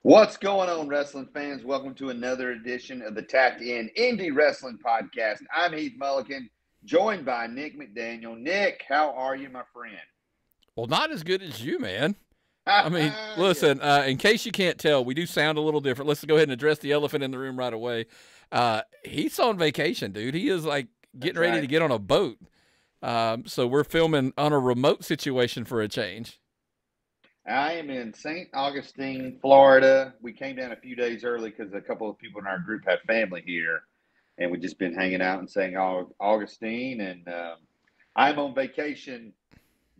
What's going on, wrestling fans? Welcome to another edition of the Tapped In Indie Wrestling Podcast. I'm Heath Mulligan, joined by Nick McDaniel. Nick, how are you, my friend? Well, not as good as you, man. I mean, listen, in case you can't tell, we do sound a little different. Let's go ahead and address the elephant in the room right away. He's on vacation, dude. He is like getting ready to get on a boat. So we're filming on a remote situation for a change. I am in St. Augustine, Florida. We came down a few days early because a couple of people in our group had family here, and we've just been hanging out in St. Augustine. And I'm on vacation,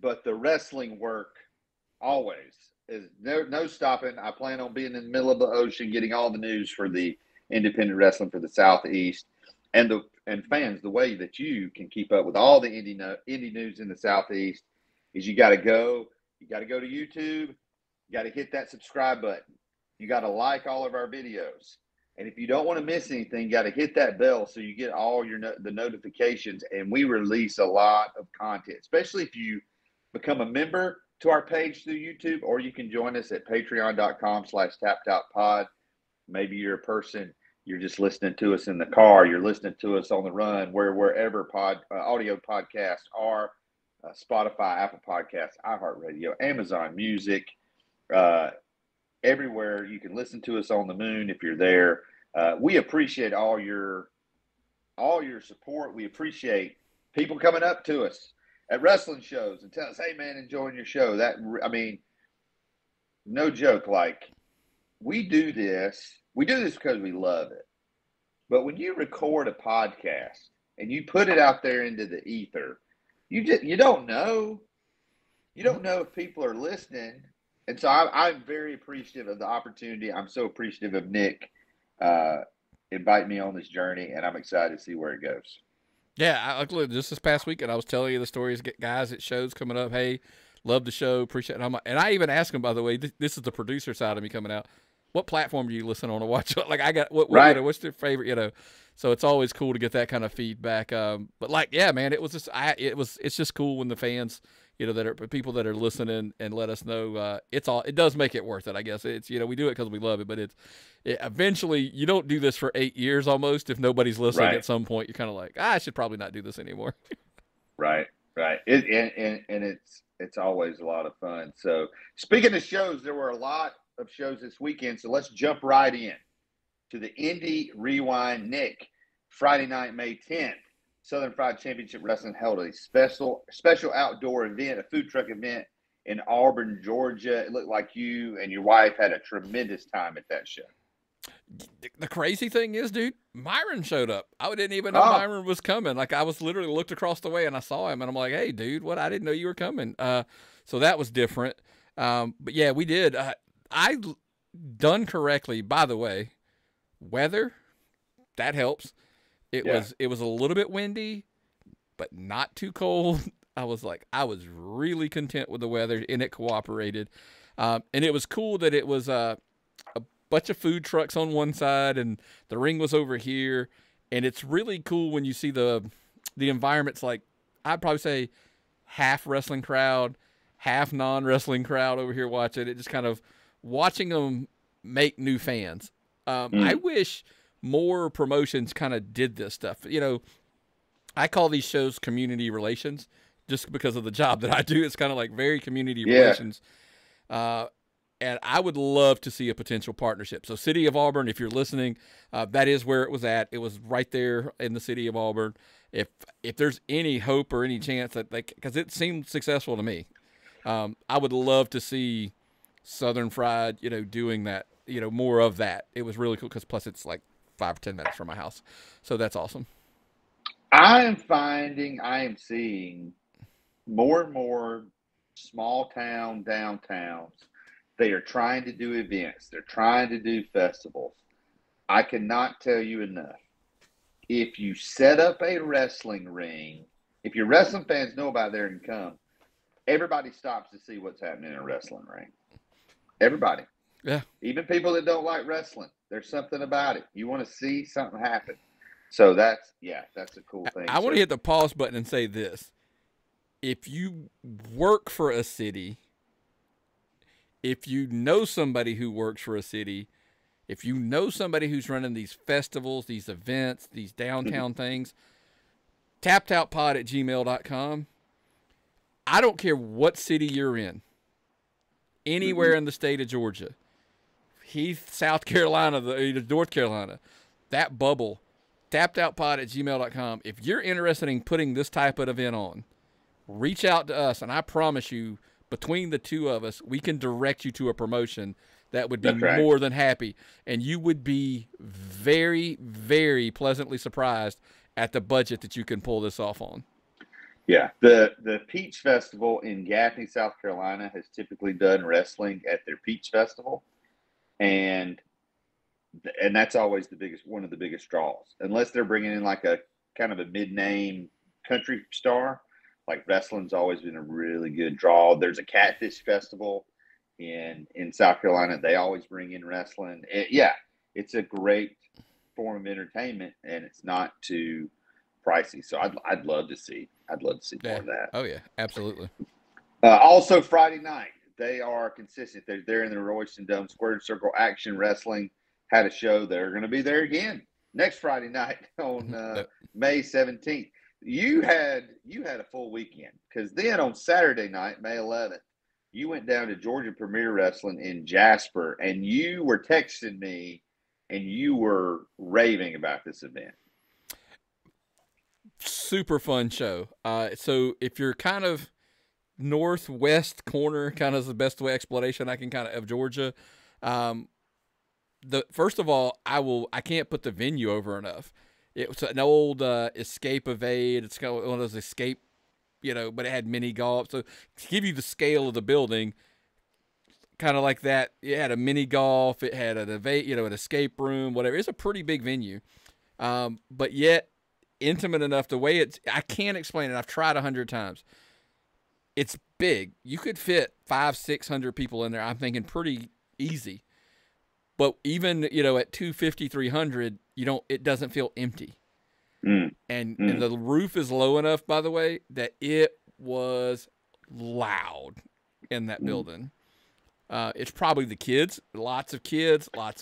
but the wrestling work always is no stopping. I plan on being in the middle of the ocean, getting all the news for the independent wrestling for the Southeast, and fans. The way that you can keep up with all the indie news in the Southeast is you got to go. You got to go to YouTube. You got to hit that subscribe button. You got to like all of our videos. And if you don't want to miss anything, you got to hit that bell so you get all the notifications. And we release a lot of content, especially if you become a member to our page through YouTube, or you can join us at patreon.com/taptoutpod. Maybe you're a person, you're just listening to us in the car. You're listening to us on the run, wherever audio podcasts are. Spotify, Apple Podcasts, iHeartRadio, Amazon Music, everywhere you can listen to us on the moon if you're there. We appreciate all your support. We appreciate people coming up to us at wrestling shows and tell us, "Hey, man, enjoying your show." No joke. Like, we do this because we love it. But when you record a podcast and you put it out there into the ether, you don't know. You don't know if people are listening. And so I'm very appreciative of the opportunity. I'm so appreciative of Nick inviting me on this journey, and I'm excited to see where it goes. Yeah, just this past weekend, I was telling you the stories, guys at shows coming up. Hey, love the show, appreciate it. And I even asked him, by the way, this is the producer side of me coming out. What platform do you listen on to watch? Like, I got what's their favorite? So it's always cool to get that kind of feedback. But like, yeah, man, it's just cool when the fans, that are people that are listening and let us know. It does make it worth it. I guess it's we do it because we love it, but eventually you don't do this for 8 years almost if nobody's listening. Right. At some point you're kind of like, I should probably not do this anymore. Right. It's always a lot of fun. So speaking of shows, there were a lot of shows this weekend, so let's jump right in to the Indy Rewind. Nick, Friday night, May 10th, Southern Fried Championship Wrestling held a special outdoor event, a food truck event in Auburn, Georgia. It looked like you and your wife had a tremendous time at that show. The crazy thing is, dude, Myron showed up. I didn't even know Myron was coming. Like, I was literally looked across the way and I saw him, and I'm like, hey, dude, what? I didn't know you were coming. So that was different. But yeah, we did. I done correctly, by the way. Weather, that helps. It was a little bit windy, but not too cold. I was really content with the weather, and it cooperated. And it was cool that it was a bunch of food trucks on one side, and the ring was over here. And it's really cool when you see the environment's like, I'd probably say half wrestling crowd, half non-wrestling crowd over here watching it. Just kind of watching them make new fans. I wish more promotions kind of did this stuff. I call these shows community relations just because of the job that I do. It's kind of like very community relations. And I would love to see a potential partnership. So City of Auburn, if you're listening, that is where it was at. It was right there in the city of Auburn. If there's any hope or any chance that because it seemed successful to me, I would love to see Southern Fried, doing that, more of that. It was really cool because plus it's like 5 or 10 minutes from my house. So that's awesome. I am seeing more and more small town downtowns. They are trying to do events. They're trying to do festivals. I cannot tell you enough. If you set up a wrestling ring, if your wrestling fans know about there and come, everybody stops to see what's happening in a wrestling ring. Everybody. Yeah. Even people that don't like wrestling. There's something about it. You want to see something happen. So that's a cool thing. I want to hit the pause button and say this. If you work for a city if you know somebody who works for a city, if you know somebody who's running these festivals, these events, these downtown things, tappedoutpod@gmail.com. I don't care what city you're in, anywhere in the state of Georgia, Heath, South Carolina, North Carolina, that bubble, tappedoutpod@gmail.com. If you're interested in putting this type of event on, reach out to us, and I promise you, between the two of us, we can direct you to a promotion that would be more than happy, and you would be very, very pleasantly surprised at the budget that you can pull this off on. Yeah, the Peach Festival in Gaffney, South Carolina, has typically done wrestling at their Peach Festival, and that's always one of the biggest draws. Unless they're bringing in like a kind of a mid-name country star, like wrestling's always been a really good draw. There's a Catfish Festival in South Carolina. They always bring in wrestling. It's a great form of entertainment, and it's not too pricey. So I'd love to see more of that. Oh yeah, absolutely. Also Friday night, they are consistent. They're in the Royston Dome. Squared Circle Action Wrestling had a show. They're going to be there again next Friday night on May 17th. You had a full weekend, because then on Saturday night, May 11th, you went down to Georgia Premier Wrestling in Jasper, and you were texting me, and you were raving about this event. Super fun show. So if you're kind of northwest corner, kind of the best way explanation I can kind of Georgia. First of all, I can't put the venue over enough. It was an old Escape Evade. It's kind of one of those escape, but it had mini golf. So to give you the scale of the building, kind of like that, it had a mini golf. It had an evade, an escape room, whatever. It's a pretty big venue, but yet intimate enough. The way I can't explain it. I've tried 100 times. It's big. You could fit 500-600 people in there. I'm thinking pretty easy. But even, at 250, 300, it doesn't feel empty. And the roof is low enough, by the way, that it was loud in that building. It's probably the kids, lots of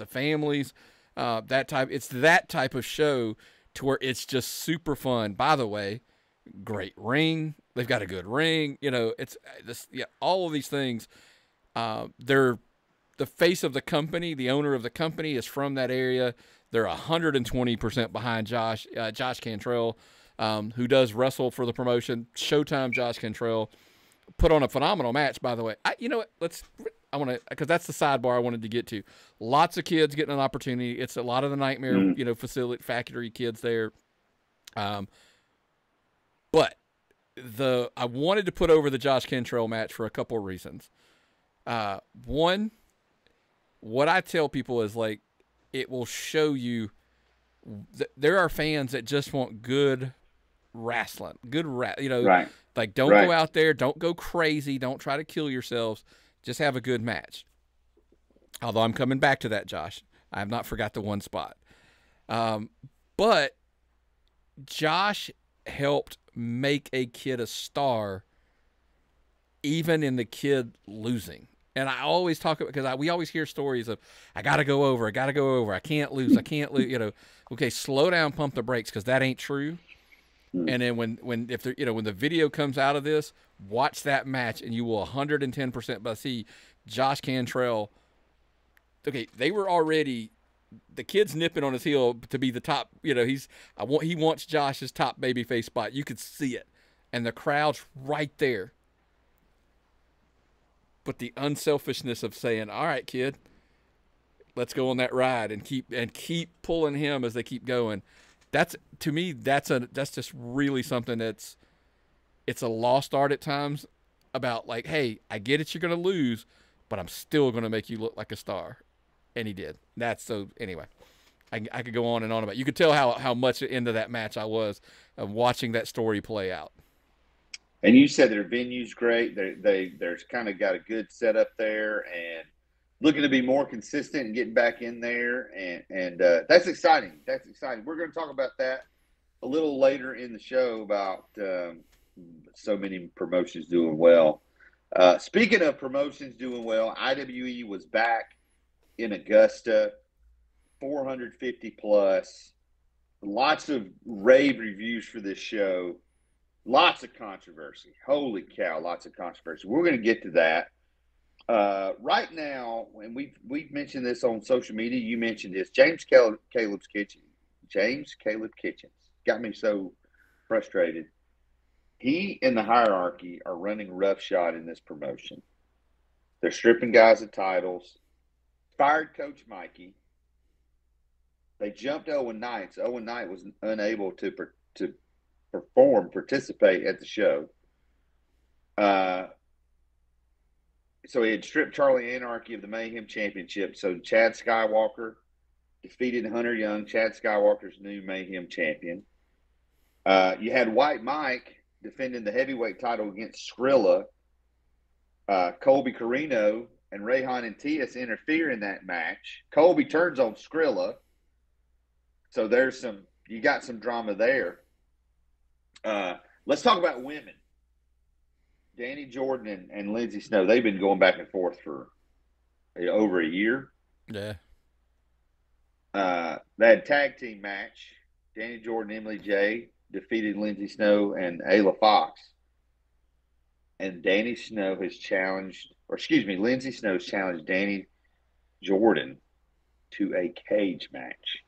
families, it's that type of show to where it's just super fun. By the way, great ring. They've got a good ring. It's this, all of these things. They're the face of the company. The owner of the company is from that area. They're 120% behind Josh Cantrell, who does wrestle for the promotion. Showtime Josh Cantrell put on a phenomenal match, by the way. Because that's the sidebar I wanted to get to. Lots of kids getting an opportunity. It's a lot of the Nightmare, facility factory kids there. But I wanted to put over the Josh Cantrell match for a couple of reasons. One, what I tell people is it will show you that there are fans that just want good wrestling, right. Don't go out there, don't go crazy, don't try to kill yourselves, just have a good match. Although I'm coming back to that, Josh. I have not forgot the one spot. But Josh helped make a kid a star, even in the kid losing. And I always talk about, because we always hear stories of, I got to go over, I can't lose. Okay, slow down, pump the brakes, because that ain't true. And then when the video comes out of this, watch that match, and you will 110%. But see, Josh Cantrell, okay, they were already, the kid's nipping on his heel to be the top. He wants Josh's top babyface spot. You could see it, and the crowd's right there. But the unselfishness of saying, all right, kid, let's go on that ride and keep pulling him as they keep going. That's, to me, that's just really something it's a lost art at times about hey, I get it, you're going to lose, but I'm still going to make you look like a star. And he did. Anyway, I could go on and on about it. You could tell how much into that match I was of watching that story play out. And you said their venue's great. They're kind of got a good setup there, and looking to be more consistent and getting back in there. And that's exciting. That's exciting. We're going to talk about that a little later in the show about so many promotions doing well. Speaking of promotions doing well, IWE was back in Augusta, 450 plus. Lots of rave reviews for this show. Lots of controversy. Holy cow, lots of controversy. We're going to get to that. Right now, and we've mentioned this on social media. You mentioned this. Caleb's Kitchen. James Caleb Kitchens got me so frustrated. He and the hierarchy are running roughshod in this promotion. They're stripping guys of titles. Fired Coach Mikey. They jumped Owen Knight. So Owen Knight was unable to participate at the show. So he had stripped Charlie Anarchy of the Mayhem Championship. So Chad Skywalker defeated Hunter Young, Chad Skywalker's new Mayhem champion. You had White Mike defending the heavyweight title against Skrilla. Colby Carino and Rayhan and Tias interfere in that match. Colby turns on Skrilla. So you got some drama there. Let's talk about women. Danny Jordan and Lindsay Snow, they've been going back and forth for over a year. Yeah. They had a tag team match. Danny Jordan, Emily J defeated Lindsay Snow and Ayla Fox. And Lindsay Snow has challenged Danny Jordan to a cage match.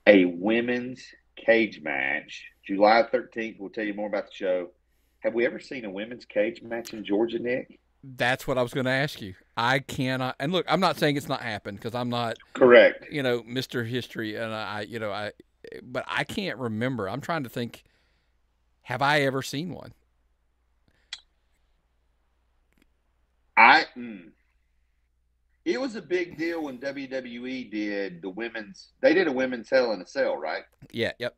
A women's cage match. July 13th, we'll tell you more about the show. Have we ever seen a women's cage match in Georgia, Nick? That's what I was going to ask you. I cannot, and look, I'm not saying it's not happened because I'm not correct. Mr. History, and but I can't remember. I'm trying to think. Have I ever seen one? It was a big deal when WWE did they did a women's Hell in a Cell, right? Yeah, yep.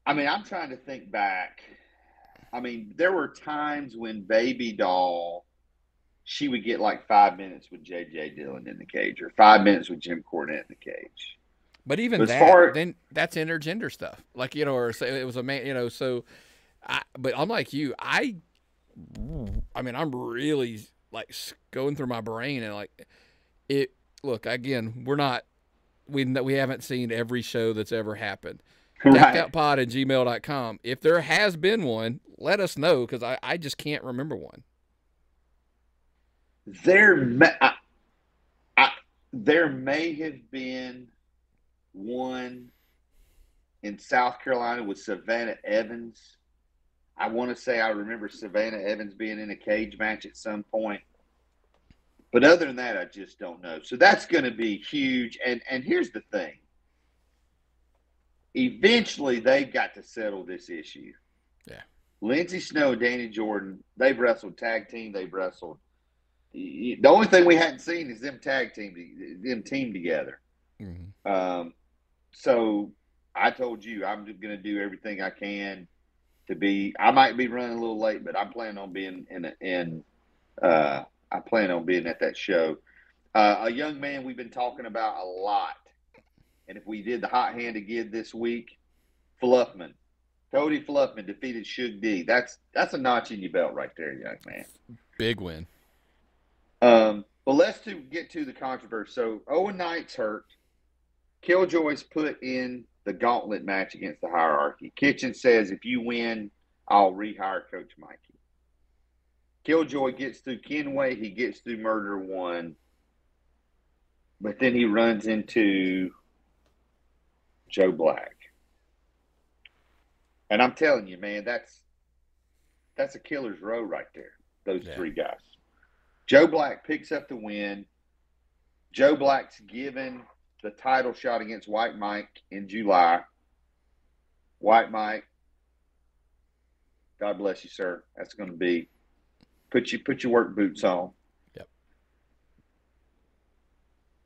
I mean, I'm trying to think back. I mean, there were times when Baby Doll, she would get like 5 minutes with J.J. Dillon in the cage or 5 minutes with Jim Cornette in the cage. But even then that's intergender stuff. Like, or say it was a man, but I'm like you. I mean, I'm really like going through my brain and like it. Look, again, we haven't seen every show that's ever happened. Right. Deckoutpod@gmail.com. If there has been one, let us know because I just can't remember one. There may have been one in South Carolina with Savannah Evans. I want to say I remember Savannah Evans being in a cage match at some point. But other than that, I just don't know. So that's going to be huge. And here's the thing. Eventually, they've got to settle this issue. Yeah. Lindsay Snow and Danny Jordan, they've wrestled tag team. They've wrestled. The only thing we hadn't seen is them team together. Mm-hmm. So I told you I'm going to do everything I can to be. I might be running a little late, but I'm planning on being I plan on being at that show. A young man we've been talking about a lot. And if we did the hot hand again this week, Fluffman. Cody Fluffman defeated Suge D. That's a notch in your belt right there, young man. Big win. But let's get to the controversy. So Owen Knight's hurt. Killjoy's put in the gauntlet match against the hierarchy. Kitchen says, if you win, I'll rehire Coach Mikey. Killjoy gets through Kenway. He gets through Murder One. But then he runs into Joe Black. And I'm telling you, man, that's a killer's row right there, those three guys. Joe Black picks up the win. Joe Black's given the title shot against White Mike in July. White Mike, God bless you, sir. That's going to be put your work boots on. Yep.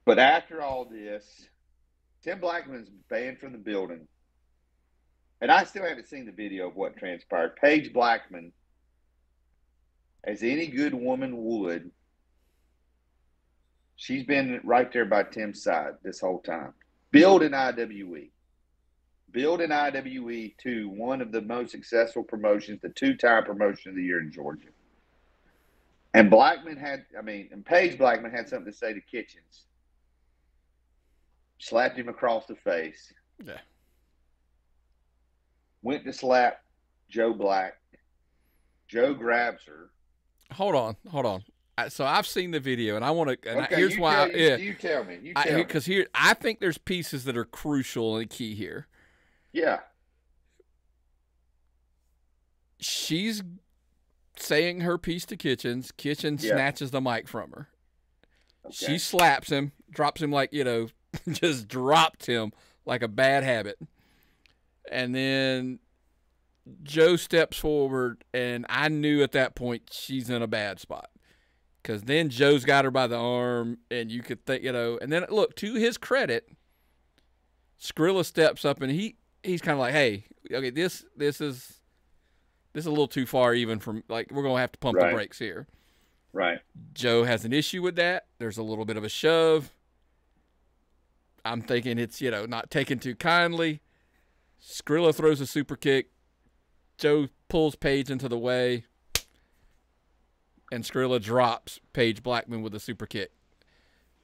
But after all this, Tim Blackman's banned from the building. And I still haven't seen the video of what transpired. Paige Blackman, as any good woman would, she's been right there by Tim's side this whole time. Building IWE. Building IWE to one of the most successful promotions, the 2-time promotion of the year in Georgia. And Paige Blackman had something to say to Kitchens. Slapped him across the face. Yeah. Went to slap Joe Black. Joe grabs her. Hold on. So I've seen the video, and I want to. Okay, here's why. You tell me. Because here, I think there's pieces that are crucial and key here. Yeah. She's saying her piece to Kitchens. Kitchens snatches the mic from her. Okay. She slaps him, drops him like, just dropped him like a bad habit. And then Joe steps forward, and I knew at that point she's in a bad spot. Because then Joe's got her by the arm, and you could think, and then, look, to his credit, Skrilla steps up, and he's kind of like, hey, okay, this is a little too far even from, like, we're going to have to pump the brakes here. Right. Joe has an issue with that. There's a little bit of a shove. I'm thinking it's, not taken too kindly. Skrilla throws a super kick. Joe pulls Paige into the way. And Skrilla drops Paige Blackman with a super kick.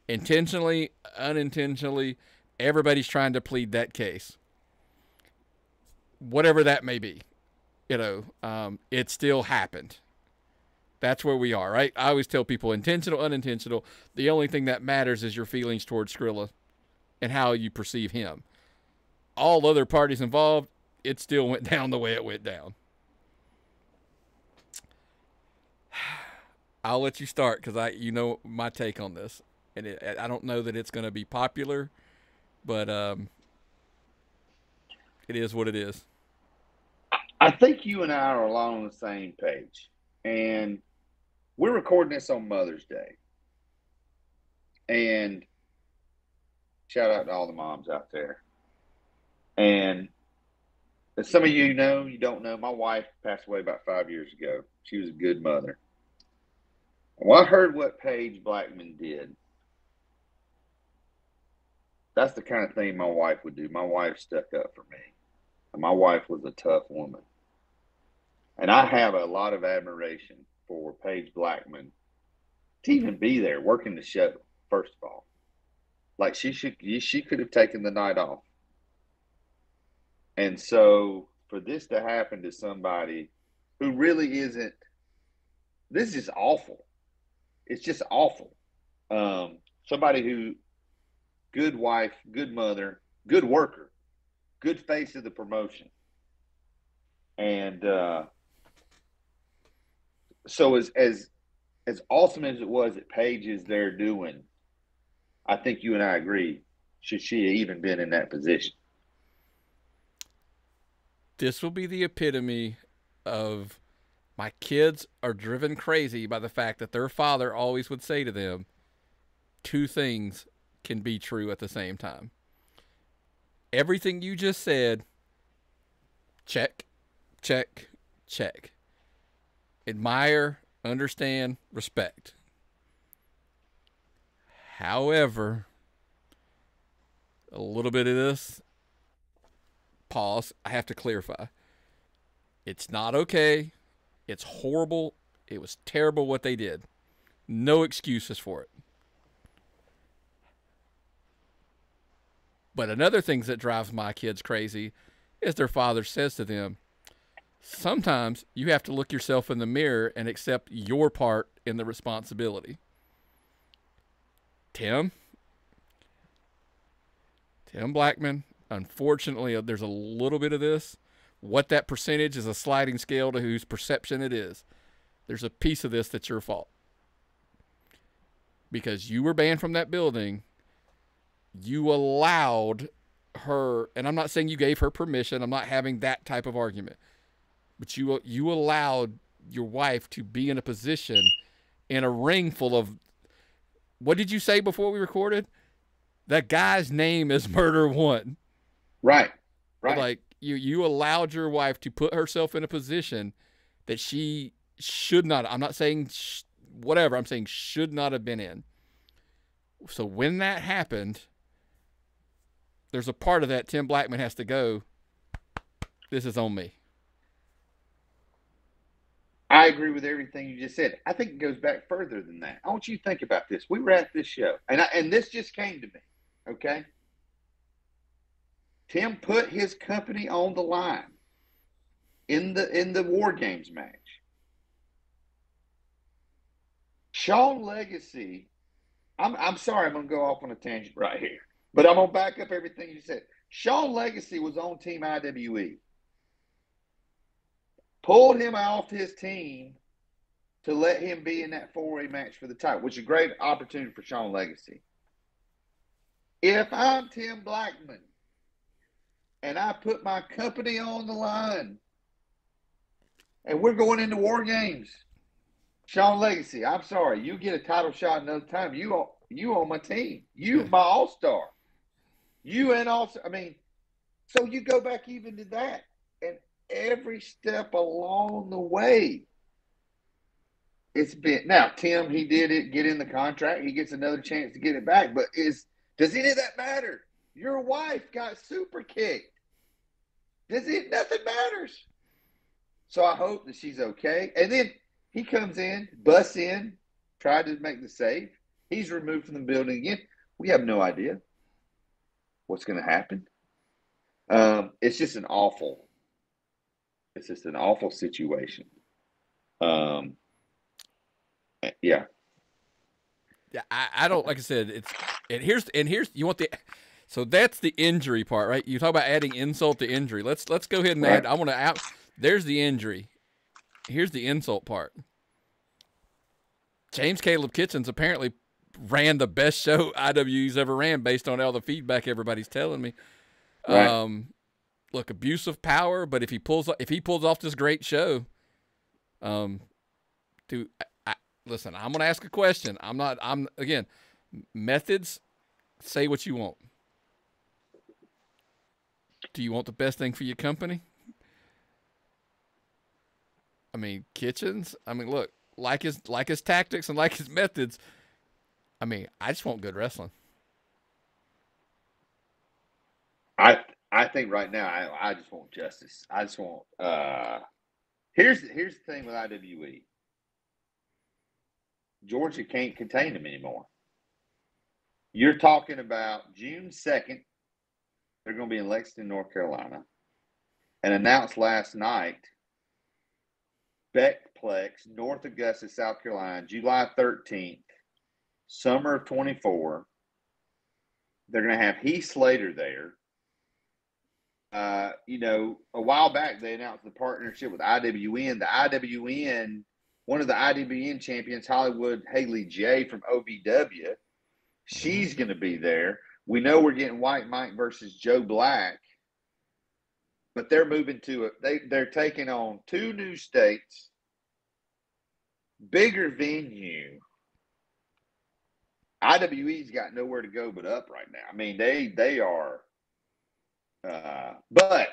Intentionally, unintentionally, everybody's trying to plead that case. Whatever that may be. It still happened. That's where we are, right? I always tell people, intentional, unintentional, the only thing that matters is your feelings towards Skrilla and how you perceive him. All other parties involved, it still went down the way it went down. I'll let you start because my take on this. And I don't know that it's going to be popular, but it is what it is. I think you and I are along on the same page. And we're recording this on Mother's Day. And shout out to all the moms out there. And as some of you know, you don't know, my wife passed away about 5 years ago. She was a good mother. When I heard what Paige Blackman did, that's the kind of thing my wife would do. My wife stuck up for me. And my wife was a tough woman. And I have a lot of admiration for Paige Blackman to even be there working the show, first of all. Like, she could have taken the night off. And so for this to happen to somebody who really isn't, this is awful. It's just awful. Somebody who, good wife, good mother, good worker, good face of the promotion. And so as awesome as it was that Paige is there doing, I think you and I agree, should she have even been in that position? This will be the epitome of my kids are driven crazy by the fact that their father always would say to them, two things can be true at the same time. Everything you just said, check, check, check. Admire, understand, respect. However, a little bit of this, pause, I have to clarify. It's not okay. It's horrible. It was terrible what they did. No excuses for it. But another thing that drives my kids crazy is their father says to them, sometimes you have to look yourself in the mirror and accept your part in the responsibility. Tim Blackman, unfortunately, there's a little bit of this. What that percentage is a sliding scale to whose perception it is. There's a piece of this that's your fault. Because you were banned from that building, you allowed her, and I'm not saying you gave her permission, I'm not having that type of argument, but you allowed your wife to be in a position in a ring full of, what did you say before we recorded? That guy's name is Murder One. Right. Like, you allowed your wife to put herself in a position that she should not, I'm not saying whatever, I'm saying should not have been in. So when that happened, there's a part of that Tim Blackman has to go, this is on me. I agree with everything you just said. I think it goes back further than that. I want you to think about this. We were at this show, and this just came to me, okay? Tim put his company on the line in the War Games match. Sean Legacy, I'm sorry, I'm going to go off on a tangent right here, but I'm going to back up everything you said. Sean Legacy was on Team IWE. Pulled him off his team to let him be in that four-way match for the title, which is a great opportunity for Sean Legacy. If I'm Tim Blackman and I put my company on the line and we're going into War Games, Sean Legacy, I'm sorry, you get a title shot another time. You on my team. You my all-star. You and also, I mean, so you go back even to that. And every step along the way, it's been, now Tim, he did it, get in the contract, he gets another chance to get it back, but does any of that matter? Your wife got super kicked. Nothing matters. So I hope that she's okay. And then he comes in, busts in, tried to make the save. He's removed from the building again. We have no idea what's going to happen. It's just an awful situation. Yeah. Yeah, I don't, like I said, here's you want so that's the injury part, right? You talk about adding insult to injury. Let's go ahead and add. I want to there's the injury. Here's the insult part. James Caleb Kitchens apparently ran the best show IW's ever ran based on all the feedback everybody's telling me. Right. Look, abuse of power, but if he pulls off this great show, listen, I'm going to ask a question. Again, methods, say what you want. Do you want the best thing for your company? I mean, Kitchens, look, like his tactics and like his methods, I just want good wrestling. I think right now I just want justice. I just want here's the thing with IWE. Georgia can't contain them anymore. You're talking about June 2nd. They're going to be in Lexington, North Carolina. And announced last night, Beckplex, North Augusta, South Carolina, July 13th, summer of 24. They're going to have Heath Slater there. A while back, they announced the partnership with IWN. The IWN, one of the IWN champions, Hollywood Haley J from OVW, she's going to be there. We know we're getting White Mike versus Joe Black, but they're moving to they're taking on 2 new states, bigger venue. IWE's got nowhere to go but up right now. They are. But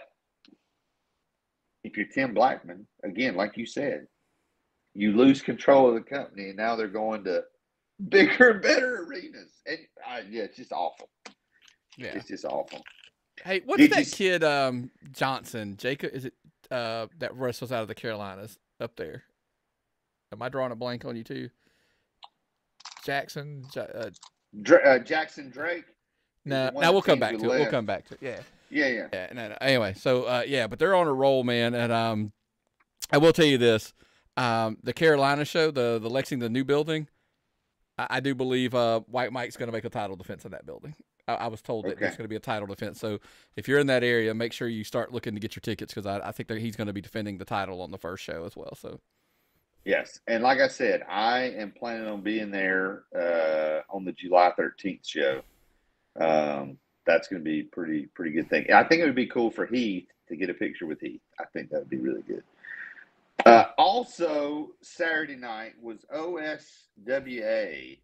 if you're Tim Blackman, again, like you said, you lose control of the company, and now they're going to bigger and better arenas. And it's just awful. Yeah, it's just awful. Hey, what's that kid Johnson? Jacob, is it that wrestles out of the Carolinas up there? Am I drawing a blank on you too? Jackson Jackson Drake. No, now we'll come back to it. We'll come back to it. Yeah. No. Anyway, so but they're on a roll, man. And I will tell you this: the Carolina show, the Lexington new building, I do believe White Mike's going to make a title defense in that building. I was told that there's going to be a title defense. So if you're in that area, make sure you start looking to get your tickets, because I think that he's going to be defending the title on the first show as well. So. Yes, and like I said, I am planning on being there on the July 13th show. That's going to be pretty good thing. I think it would be cool for Heath to get a picture with Heath. I think that would be really good. Also, Saturday night was OSWA.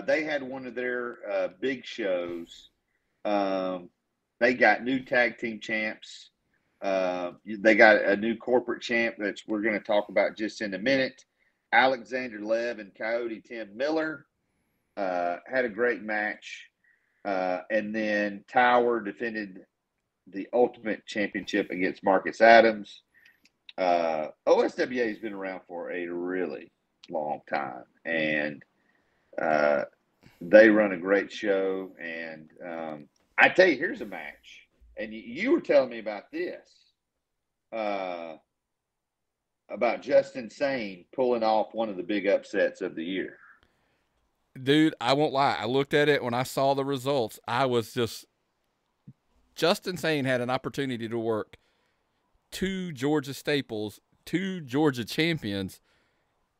They had one of their big shows. They got new tag team champs. They got a new corporate champ that we're going to talk about just in a minute. Alexander Lev and Coyote Tim Miller had a great match. And then Tower defended the Ultimate Championship against Marcus Adams. OSWA has been around for a really long time, and they run a great show. And I tell you, here's a match, and you were telling me about this, about Justin Sane pulling off one of the big upsets of the year. Dude, I won't lie. I looked at it when I saw the results. I was just Justin Sane had an opportunity to work 2 Georgia staples, 2 Georgia champions,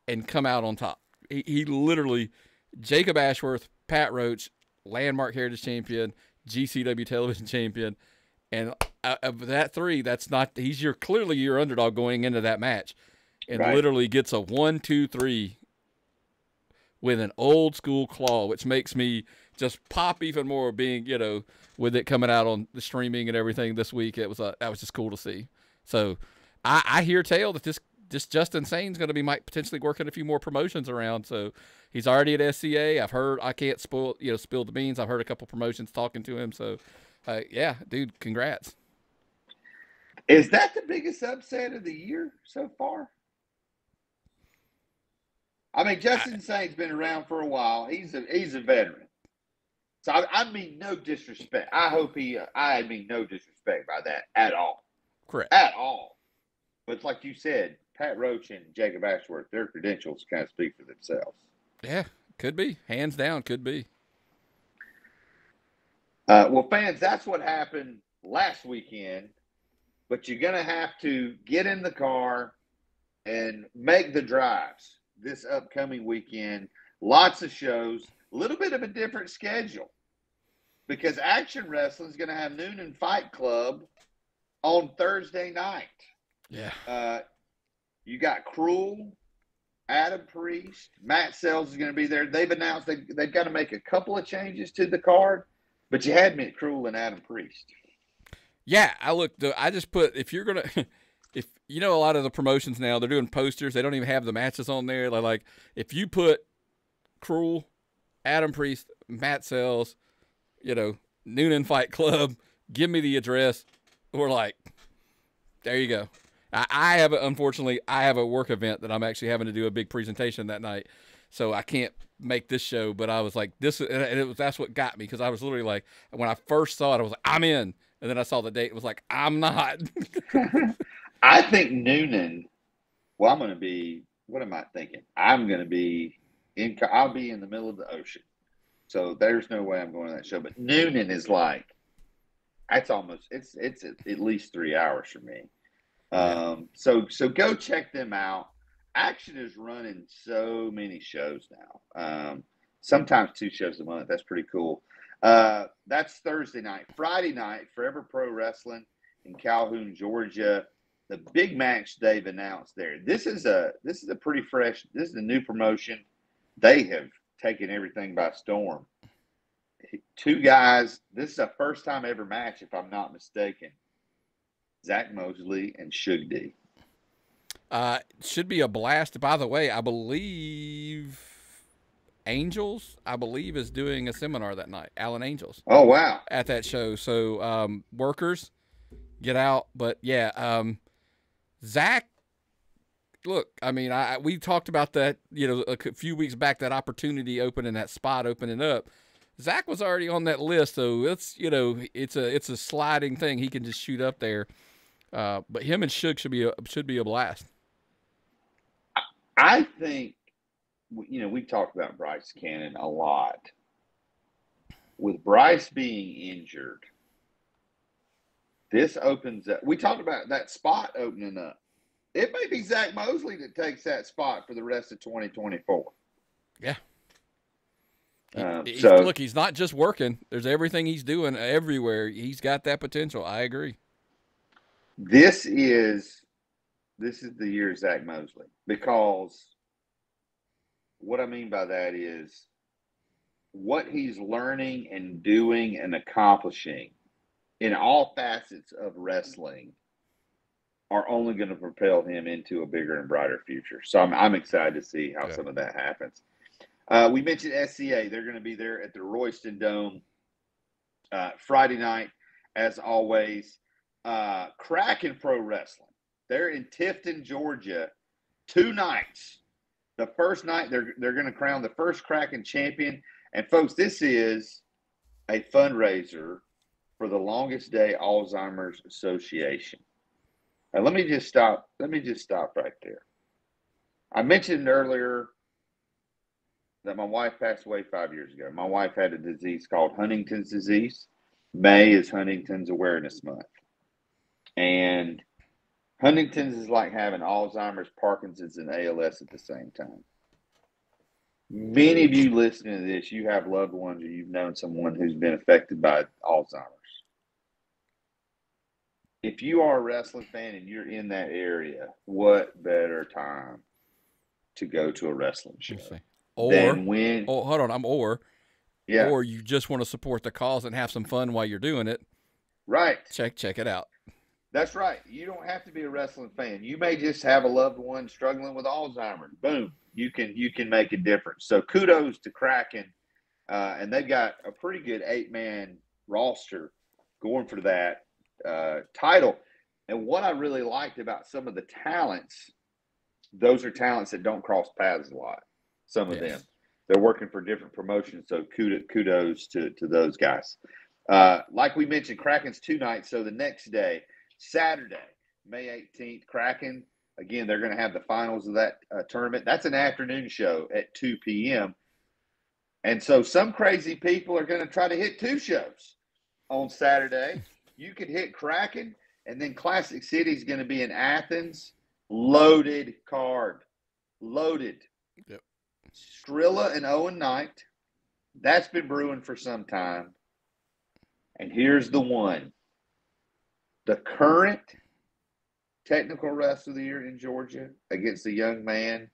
and come out on top. He literally, Jacob Ashworth, Pat Roach, Landmark Heritage Champion, GCW Television Champion, and of that 3, that's not, he's clearly your underdog going into that match, and literally gets a 1, 2, 3 with an old school claw, which makes me just pop even more being, with it coming out on the streaming and everything this week. That was just cool to see. So I hear tale that this Justin Sane's going to be potentially working a few more promotions around. So he's already at SCA. I've heard, I can't spill the beans. I've heard a couple promotions talking to him. So yeah, dude, congrats. Is that the biggest upset of the year so far? I mean, Justin Sane's been around for a while. He's a veteran. So I mean no disrespect. I mean no disrespect by that at all. Correct. At all. But it's like you said, Pat Roach and Jacob Ashworth, their credentials kind of speak for themselves. Yeah, could be. Hands down, could be. Well, fans, that's what happened last weekend. But you're going to have to get in the car and make the drives this upcoming weekend. Lots of shows, a little bit of a different schedule, because Action Wrestling is going to have Newnan Fight Club on Thursday night. Yeah. You got Cruel, Adam Priest, Matt Sells is going to be there. They've announced they've got to make a couple of changes to the card, but you had me at Cruel and Adam Priest. Yeah, I just put, if you're going to, if a lot of the promotions now, they're doing posters. They don't even have the matches on there. Like if you put Cruel, Adam Priest, Matt Sells, Newnan Fight Club, give me the address, we're like, there you go. Unfortunately, I have a work event that I'm actually having to do a big presentation that night, so I can't make this show. But I was like, that's what got me, because I was literally like, when I first saw it, I was like, I'm in, and then I saw the date, it was like, I'm not. I think Newnan. Well, I'm going to be. What am I thinking? I'm going to be I'll be in the middle of the ocean, so there's no way I'm going to that show. But Newnan is like, it's at least 3 hours for me. So go check them out. Action is running so many shows now. Sometimes 2 shows a month. That's pretty cool. That's Thursday night. Friday night, Forever Pro Wrestling in Calhoun, Georgia. The big match they've announced there. This is a pretty fresh. This is a new promotion. They have taken everything by storm. 2 guys. This is a first time ever match, if I'm not mistaken. Zach Mosley and Shindig. Should be a blast. By the way, I believe Angels, is doing a seminar that night. Alan Angels. Oh, wow. At that show. So workers, get out. But yeah, Zach, look, I mean, we talked about that, a few weeks back, that opportunity opening, that spot opening up. Zach was already on that list, so it's it's a sliding thing. He can just shoot up there. But him and Shug should be a blast. I think, we've talked about Bryce Cannon a lot. With Bryce being injured, this opens up. We talked about that spot opening up. It may be Zach Mosley that takes that spot for the rest of 2024. Yeah. So look, he's not just working. There's everything he's doing everywhere. He's got that potential. I agree. This is the year of Zach Mosley, because what I mean by that is what he's learning and doing and accomplishing in all facets of wrestling are only going to propel him into a bigger and brighter future. So I'm excited to see how some of that happens. We mentioned SCA. They're going to be there at the Royston Dome Friday night, as always. Kraken Pro Wrestling. They're in Tifton, Georgia, 2 nights. The first night, they're going to crown the first Kraken champion. And, folks, this is a fundraiser for the Longest Day Alzheimer's Association. Now, let me just stop right there. I mentioned earlier that my wife passed away 5 years ago. My wife had a disease called Huntington's disease. May is Huntington's Awareness Month. And Huntington's is like having Alzheimer's, Parkinson's, and ALS at the same time. Many of you listening to this, you have loved ones or you've known someone who's been affected by Alzheimer's. If you are a wrestling fan and you're in that area, what better time to go to a wrestling show? Or you just want to support the cause and have some fun while you're doing it. Right. Check it out. That's right. You don't have to be a wrestling fan. You may just have a loved one struggling with Alzheimer's. Boom. You can make a difference. So kudos to Kraken. And they've got a pretty good 8-man roster going for that title. And what I really liked about some of the talents, those are talents that don't cross paths a lot. Some of them. They're working for different promotions. So kudos to those guys. Like we mentioned, Kraken's 2 nights. So the next day, Saturday, May 18th, Kraken. Again, they're going to have the finals of that tournament. That's an afternoon show at 2 p.m. And so some crazy people are going to try to hit 2 shows on Saturday. You could hit Kraken, and then Classic City is going to be in Athens. Loaded card. Loaded. Yep. Skrilla and Owen Knight. That's been brewing for some time. And here's the one. The current technical wrestler of the year in Georgia against a young man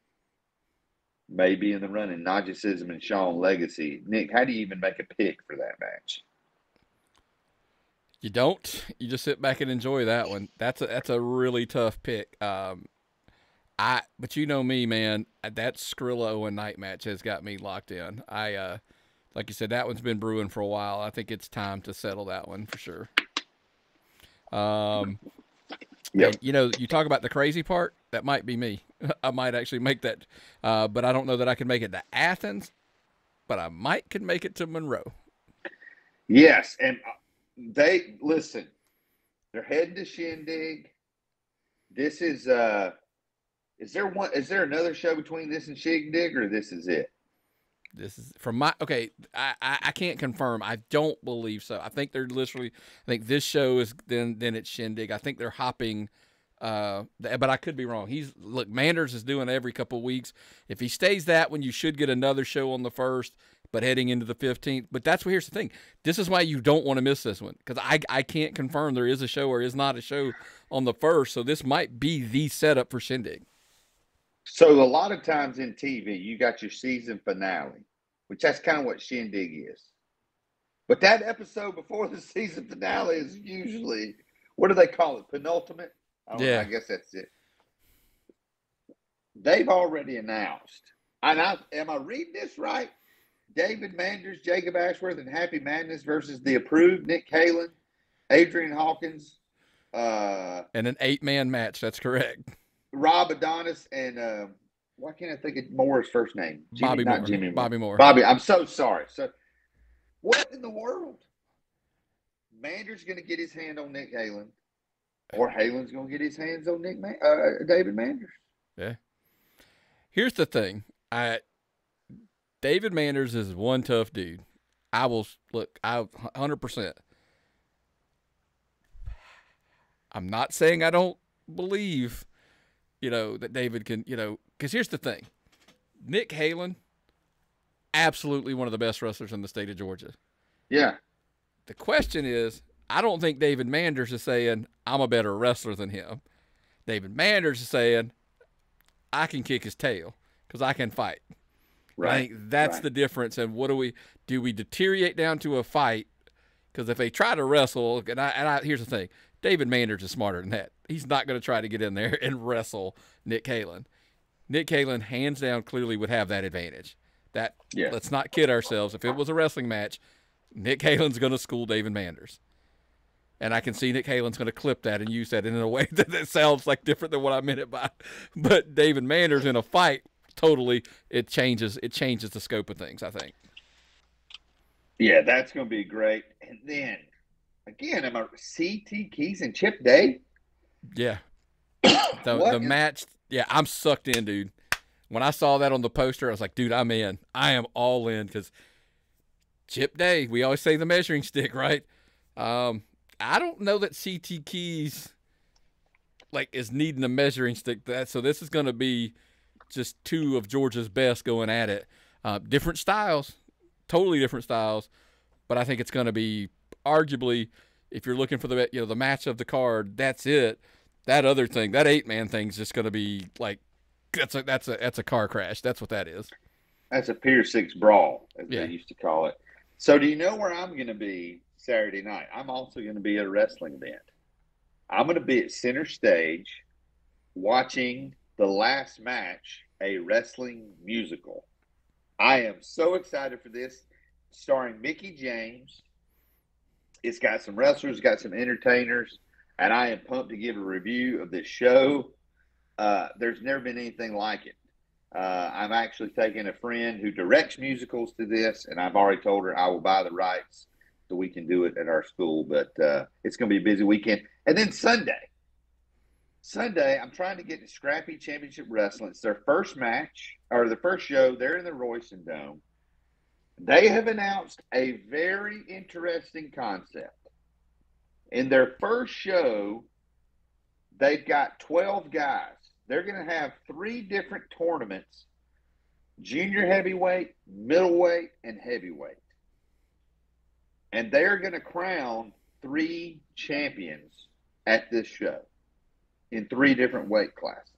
may be in the running. Najicism and Sean Legacy. Nick, how do you even make a pick for that match? You don't. You just sit back and enjoy that one. That's a really tough pick. But you know me, man. That Skrilla Owen Knight match has got me locked in. Like you said, that one's been brewing for a while. I think it's time to settle that one for sure. Yep. You know, you talk about the crazy part. That might be me. I might actually make that, but I don't know that I can make it to Athens. But I can make it to Monroe. Yes, and they listen. They're heading to Shindig. This is. Is there another show between this and Shindig, or this is it? This is from my okay. I can't confirm. I don't believe so. I think they're literally. I think this show is then it's Shindig. I think they're hopping. But I could be wrong. Manders is doing every couple of weeks. If he stays that one, you should get another show on the 1st, but heading into the 15th. But here's the thing. This is why you don't want to miss this one, because I can't confirm there is a show or is not a show on the 1st. So this might be the setup for Shindig. So a lot of times in TV, you got your season finale, which that's kind of what Shindig is. But that episode before the season finale is usually, what do they call it? Penultimate? I don't know, I guess that's it. They've already announced. And am I reading this right? David Manders, Jacob Ashworth, and Happy Madness versus the approved Nick Kalin, Adrian Hawkins. And an 8-man match. That's correct. Rob Adonis and why can't I think of Moore's first name? Bobby Moore. Bobby, I'm so sorry. So what in the world? Manders going to get his hand on Nick Kalin, or Halen's going to get his hands on David Manders. Yeah. Here's the thing. David Manders is one tough dude. I 100%. I'm not saying I don't believe that David can, because here's the thing. Nick Kalin, absolutely one of the best wrestlers in the state of Georgia. Yeah. The question is, I don't think David Manders is saying, I'm a better wrestler than him. David Manders is saying, I can kick his tail because I can fight. Right. I think that's the difference. And what do we deteriorate down to a fight? Because if they try to wrestle, here's the thing. David Manders is smarter than that. He's not going to try to get in there and wrestle Nick Kalin. Nick Kalin, hands down, clearly would have that advantage. Let's not kid ourselves. If it was a wrestling match, Nick Kalin's going to school David Manders. And I can see Nick Halen's going to clip that and use that in a way that sounds like different than what I meant it by. But David Manders in a fight, totally, it changes the scope of things, I think. Yeah, that's going to be great. And then, again, am I CT Keys and Chip Day? Yeah. The match, yeah, I'm sucked in, dude. When I saw that on the poster, I was like, dude, I'm in. I am all in because Chip Day, we always say the measuring stick, right? I don't know that CT Keys is needing a measuring stick. So this is going to be just two of Georgia's best going at it. Different styles, totally different styles, but I think it's going to be arguably, if you're looking for the match of the card, that's it. That other thing, that 8-man thing, is just going to be that's a car crash. That's what that is. That's a Pier 6 brawl, as they used to call it. So do you know where I'm going to be Saturday night? I'm also going to be at a wrestling event. I'm going to be at center stage watching the last match, a wrestling musical. I am so excited for this. Starring Mickie James. It's got some wrestlers, got some entertainers, and I am pumped to give a review of this show. There's never been anything like it. I'm actually taking a friend who directs musicals to this, and I've already told her I will buy the rights so we can do it at our school. But it's going to be a busy weekend. And then Sunday, I'm trying to get to Scrappy Championship Wrestling. It's their first match, or the first show. They're in the Royston Dome. They have announced a very interesting concept. In their first show, they've got 12 guys. They're going to have 3 different tournaments: junior heavyweight, middleweight, and heavyweight. And they're going to crown 3 champions at this show in 3 different weight classes.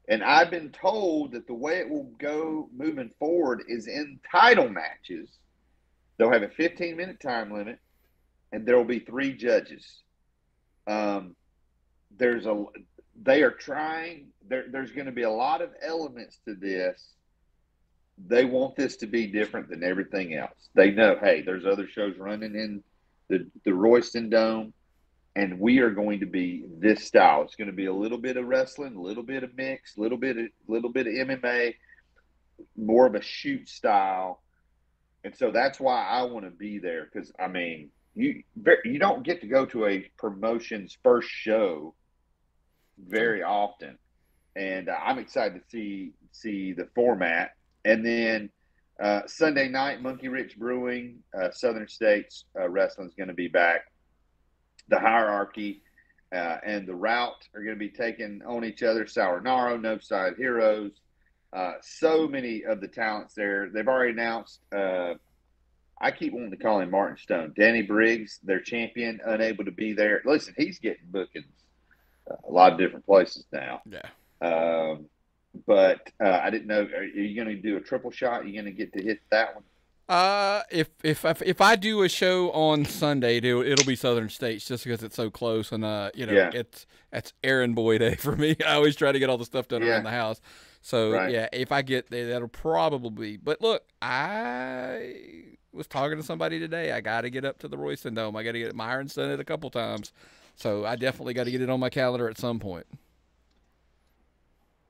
And I've been told that the way it will go moving forward is in title matches. They'll have a 15-minute time limit, and there will be 3 judges. There's going to be a lot of elements to this. They want this to be different than everything else. They know, hey, there's other shows running in the Royston Dome, and we are going to be this style. It's going to be a little bit of wrestling, a little bit of mix, a little bit of MMA, more of a shoot style. And so that's why I want to be there, because, I mean, you don't get to go to a promotion's first show very often. And I'm excited to see the format. And then Sunday night, Monkey Rich Brewing, Southern States Wrestling is going to be back. The Hierarchy and the Route are going to be taking on each other. Sournaro, No Side Heroes. So many of the talents there. They've already announced, I keep wanting to call him Martin Stone, Danny Briggs, their champion, unable to be there. Listen, he's getting bookings a lot of different places now. Yeah. But I didn't know, are you going to do a triple shot? Are you going to get to hit that one? If I do a show on Sunday, it'll be Southern States, just because it's so close, and it's errand boy day for me. I always try to get all the stuff done around the house. So if I get there, that'll probably be. But look, I was talking to somebody today. I got to get up to the Royston Dome. I got to get it. Myron's done it a couple times, so I definitely got to get it on my calendar at some point.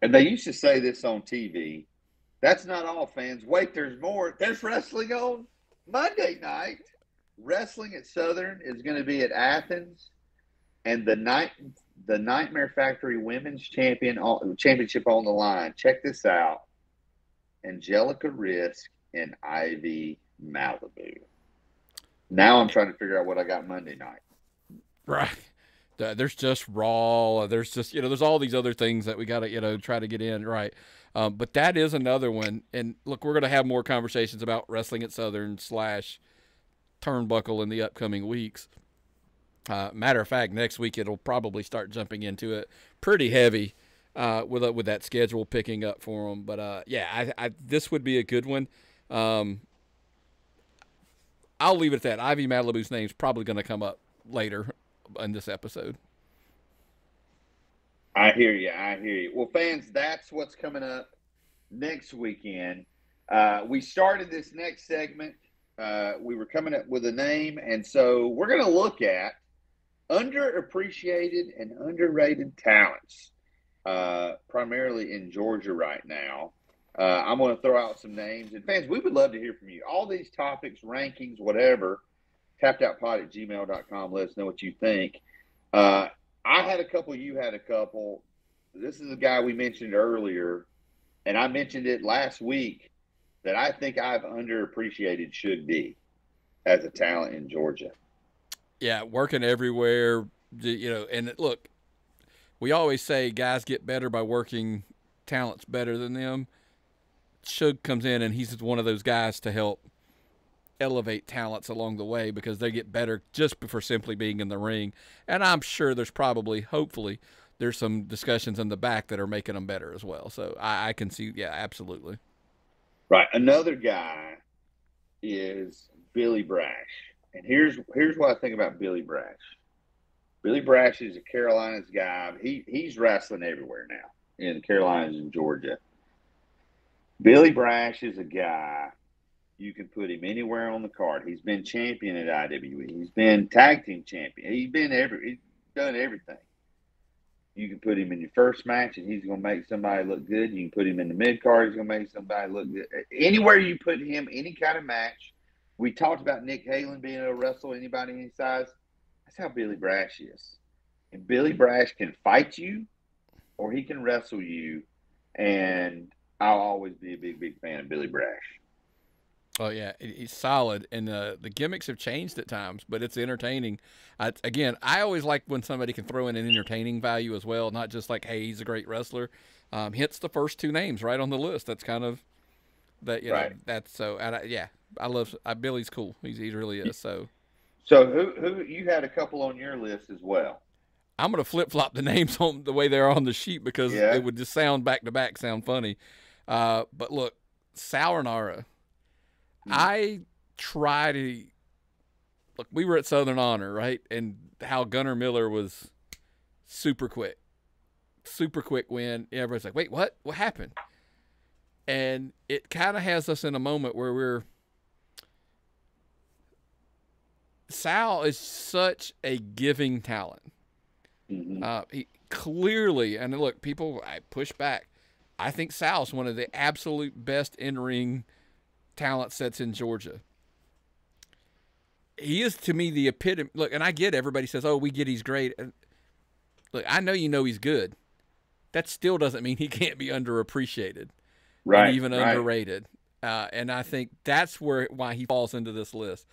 And they used to say this on TV. That's not all, fans. Wait, there's more. There's wrestling on Monday night. Wrestling at Southern is going to be at Athens, and the Nightmare Factory Women's Championship on the line. Check this out: Angelica Risk and Ivy Malibu. Now I'm trying to figure out what I got Monday night. Right. There's just Raw. There's just, there's all these other things that we got to, try to get in. Right. But that is another one. And look, we're going to have more conversations about wrestling at Southern / Turnbuckle in the upcoming weeks. Matter of fact, next week it'll probably start jumping into it pretty heavy with that schedule picking up for them. But this would be a good one. I'll leave it at that. Ivy Malibu's name's probably going to come up later in this episode. I hear you. Well, fans, that's what's coming up next weekend. We started this next segment. We were coming up with a name, and so we're going to look at underappreciated and underrated talents, primarily in Georgia right now. I'm going to throw out some names. And fans, we would love to hear from you. All these topics, rankings, whatever, tappedoutpod@gmail.com. Let us know what you think. I had a couple. You had a couple. This is a guy we mentioned earlier, and I mentioned it last week, that I think I've underappreciated should be as a talent in Georgia. Yeah, working everywhere, and look, we always say guys get better by working talents better than them. Shug comes in, and he's one of those guys to help elevate talents along the way because they get better just for simply being in the ring. And I'm sure there's probably, hopefully, there's some discussions in the back that are making them better as well. So I can see, yeah, absolutely. Right. Another guy is Billy Brash. And here's what I think about Billy Brash. Billy Brash is a Carolinas guy. He's wrestling everywhere now in the Carolinas and Georgia. Billy Brash is a guy, you can put him anywhere on the card. He's been champion at IWE. He's been tag team champion. He's done everything. You can put him in your first match, and he's going to make somebody look good. You can put him in the mid card. He's going to make somebody look good. Anywhere you put him, any kind of match. We talked about Nick Kalin being able to wrestle anybody any size. That's how Billy Brash is. And Billy Brash can fight you, or he can wrestle you. And I'll always be a big, big fan of Billy Brash. Oh, yeah, he's solid, and the gimmicks have changed at times, but it's entertaining. I always like when somebody can throw in an entertaining value as well, not just like, hey, he's a great wrestler. Hits the first two names right on the list. That's kind of that, right. That's so, I love Billy's cool. He really is. So who you had a couple on your list as well? I'm gonna flip flop the names on the way they're on the sheet because it would just sound back to back, sound funny. But look, Sauernara. I try to look. We were at Southern Honor, right, and how Gunnar Miller was super quick win. Everybody's like, "Wait, what? What happened?" And it kind of has us in a moment where Sal is such a giving talent. He clearly, and look, I push back. I think Sal's one of the absolute best in-ring talent sets in Georgia. He is, to me, the epitome. Look, and I get everybody says, "Oh, we get he's great." Look, I know he's good. That still doesn't mean he can't be underappreciated, right? And even underrated. And I think that's why he falls into this list.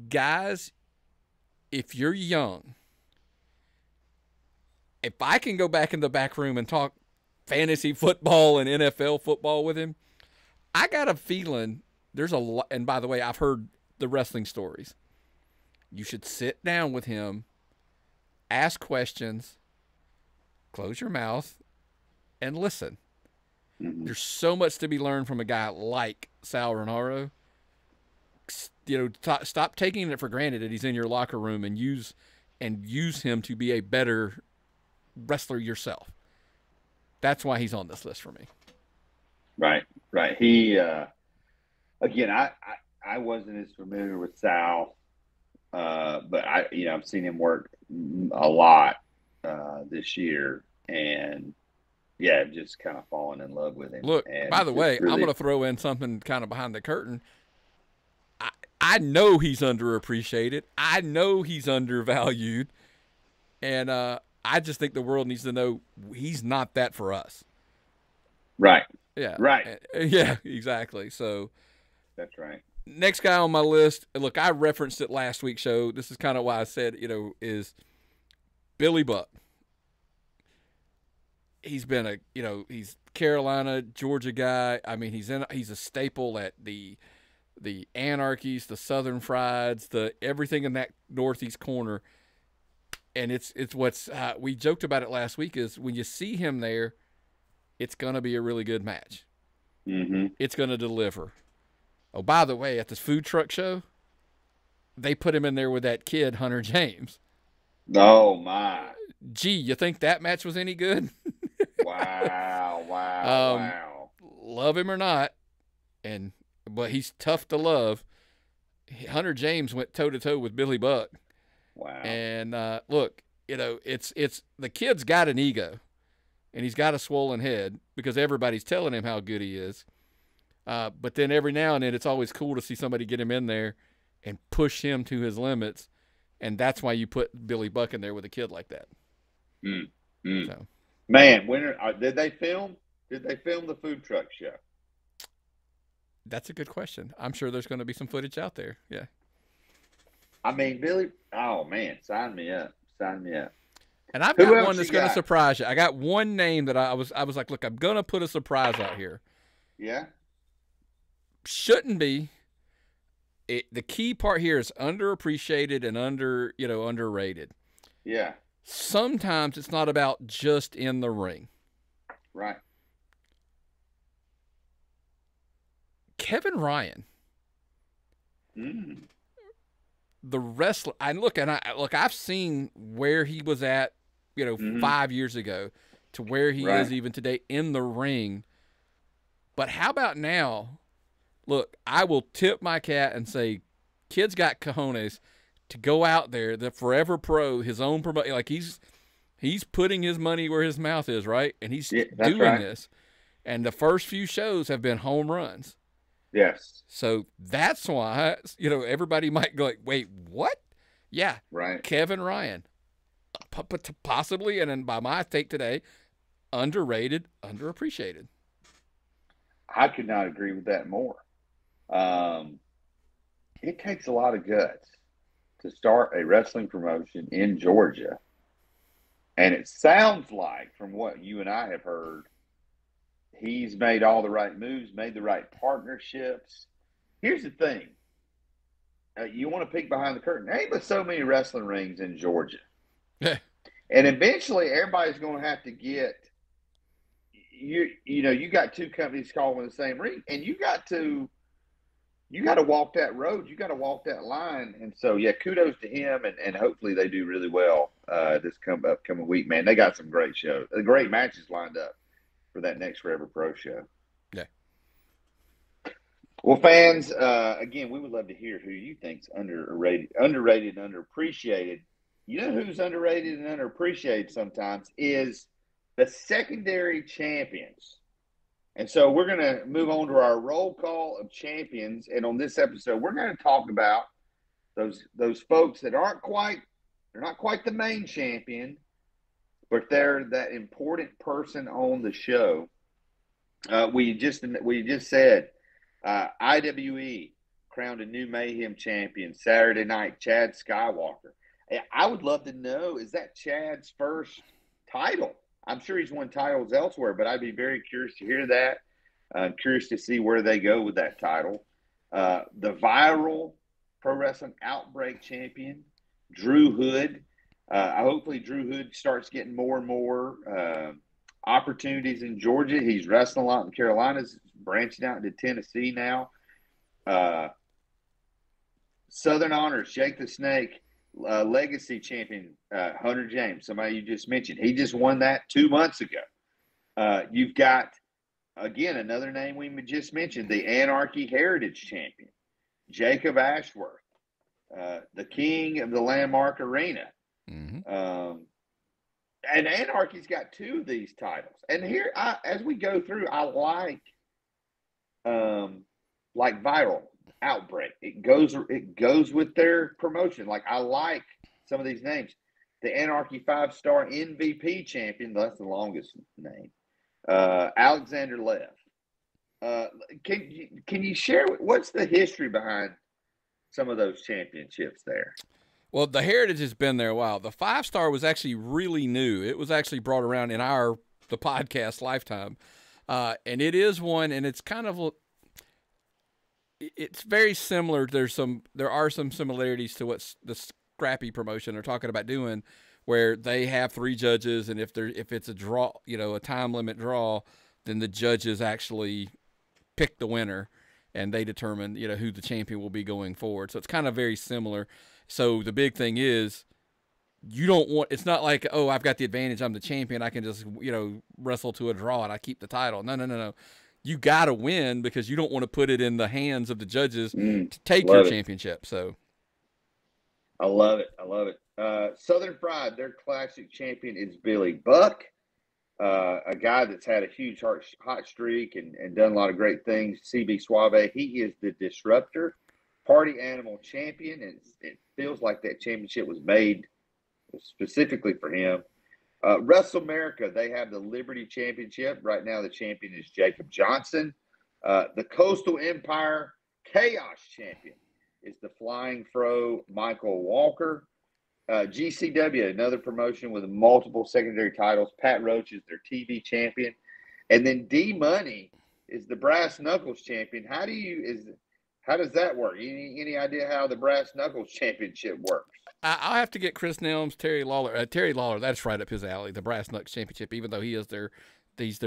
Guys, if you're young, if I can go back in the back room and talk fantasy football and NFL football with him, I got a feeling there's a lot. And by the way, I've heard the wrestling stories. You should sit down with him, ask questions, close your mouth, and listen. There's so much to be learned from a guy like Sal Renaro. Stop taking it for granted that he's in your locker room and use him to be a better wrestler yourself. That's why he's on this list for me. Right. He, again, I wasn't as familiar with Sal, but I've seen him work a lot this year, and just kind of fallen in love with him. Look, and by the way, I'm going to throw in something kind of behind the curtain. I know he's underappreciated. I know he's undervalued, and I just think the world needs to know he's not that for us. Right. Yeah. Right. Yeah, exactly. So that's right. Next guy on my list, look, I referenced it last week's show. This is kind of why I said, is Billy Buck. He's been he's Carolina, Georgia guy. I mean, he's a staple at the Anarchies, the Southern Frieds, the everything in that northeast corner. And it's what's we joked about it last week is when you see him there, it's going to be a really good match. Mm-hmm. It's going to deliver. Oh, by the way, at this food truck show, they put him in there with that kid, Hunter James. Oh, my. Gee, you think that match was any good? Wow. Love him or not, but he's tough to love. Hunter James went toe-to-toe with Billy Buck. Wow. And look, it's the kid's got an ego, and he's got a swollen head because everybody's telling him how good he is. But then every now and then, it's always cool to see somebody get him in there and push him to his limits, and that's why you put Billy Buck in there with a kid like that. So. Man, did they film? Did they film the food truck show? That's a good question. I'm sure there's going to be some footage out there. Yeah. I mean, Billy. Oh man, sign me up. Sign me up. And I've got one that's going to surprise you. I got one name that I was like, look, I'm going to put a surprise out here. Yeah. Shouldn't be. The key part here is underappreciated and underrated. Yeah. Sometimes it's not about just in the ring. Right. Kevin Ryan. The wrestler. I've seen where he was at, 5 years ago to where he is even today in the ring. But how about now? Look, I will tip my cat and say, kid's got cojones to go out there, the Forever Pro, his own promotion. Like he's putting his money where his mouth is, right? And he's doing this. And the first few shows have been home runs. Yes. So that's why, everybody might go like, wait, what? Yeah. Right. Kevin Ryan. Possibly, and then by my take today, underrated, underappreciated. I could not agree with that more. It takes a lot of guts to start a wrestling promotion in Georgia. And it sounds like, from what you and I have heard, he's made all the right moves, made the right partnerships. Here's the thing. You want to peek behind the curtain. There ain't but so many wrestling rings in Georgia. And eventually, everybody's going to have to get you got two companies calling the same ring, and you got to walk that road. You got to walk that line. And so, yeah, kudos to him, and hopefully they do really well this upcoming week, man. They got some great shows, great matches lined up for that next Forever Pro show. Yeah. Well, fans, again, we would love to hear who you think's underrated, and underappreciated. You know who's underrated and underappreciated sometimes is the secondary champions. And so we're going to move on to our roll call of champions. And on this episode, we're going to talk about those folks that they're not quite the main champion, but they're that important person on the show. We just said IWE crowned a new Mayhem champion Saturday night, Chad Skywalker. I would love to know, is that Chad's first title? I'm sure he's won titles elsewhere, but I'd be very curious to hear that. I'm curious to see where they go with that title. The viral Pro Wrestling Outbreak champion, Drew Hood. Hopefully Drew Hood starts getting more and more opportunities in Georgia. He's wrestling a lot in Carolinas, branching out into Tennessee now. Southern Honors, Jake the Snake. Legacy champion Hunter James, somebody you just mentioned. He just won that 2 months ago. You've got, again, another name we just mentioned, the Anarchy Heritage champion, Jacob Ashworth, the king of the Landmark Arena. Mm-hmm. And Anarchy's got two of these titles. And here, as we go through, I like Viral Outbreak. It goes with their promotion. Like, I like some of these names. The Anarchy 5-star MVP champion, that's the longest name, Alexander Lev. Can you share what's the history behind some of those championships there? Well, the heritage has been there a while. The 5-star was actually really new. It was actually brought around in the podcast lifetime. And it is one, and it's kind of it's very similar. There are some similarities to what the Scrappy promotion are talking about doing, where they have 3 judges, and if it's a draw, a time limit draw, then the judges actually pick the winner, and they determine who the champion will be going forward. So it's kind of very similar. So the big thing is, it's not like, oh, I've got the advantage, I'm the champion, I can just wrestle to a draw and I keep the title. No. You got to win, because you don't want to put it in the hands of the judges to take your championship. So I love it. I love it. Southern Fried, their classic champion is Billy Buck, a guy that's had a huge hot streak and done a lot of great things. CB Suave, he is the disruptor, party animal champion, and it feels like that championship was made specifically for him. Wrestle America, they have the Liberty Championship. Right now, the champion is Jacob Johnson. The Coastal Empire Chaos Champion is the Flying Fro Michael Walker. GCW, another promotion with multiple secondary titles. Pat Roach is their TV champion. And then D Money is the Brass Knuckles champion. How does that work? Any idea how the Brass Knuckles championship works? I'll have to get Chris Nelms, Terry Lawler. Terry Lawler, that's right up his alley, the Brass Knuckles championship, even though he's their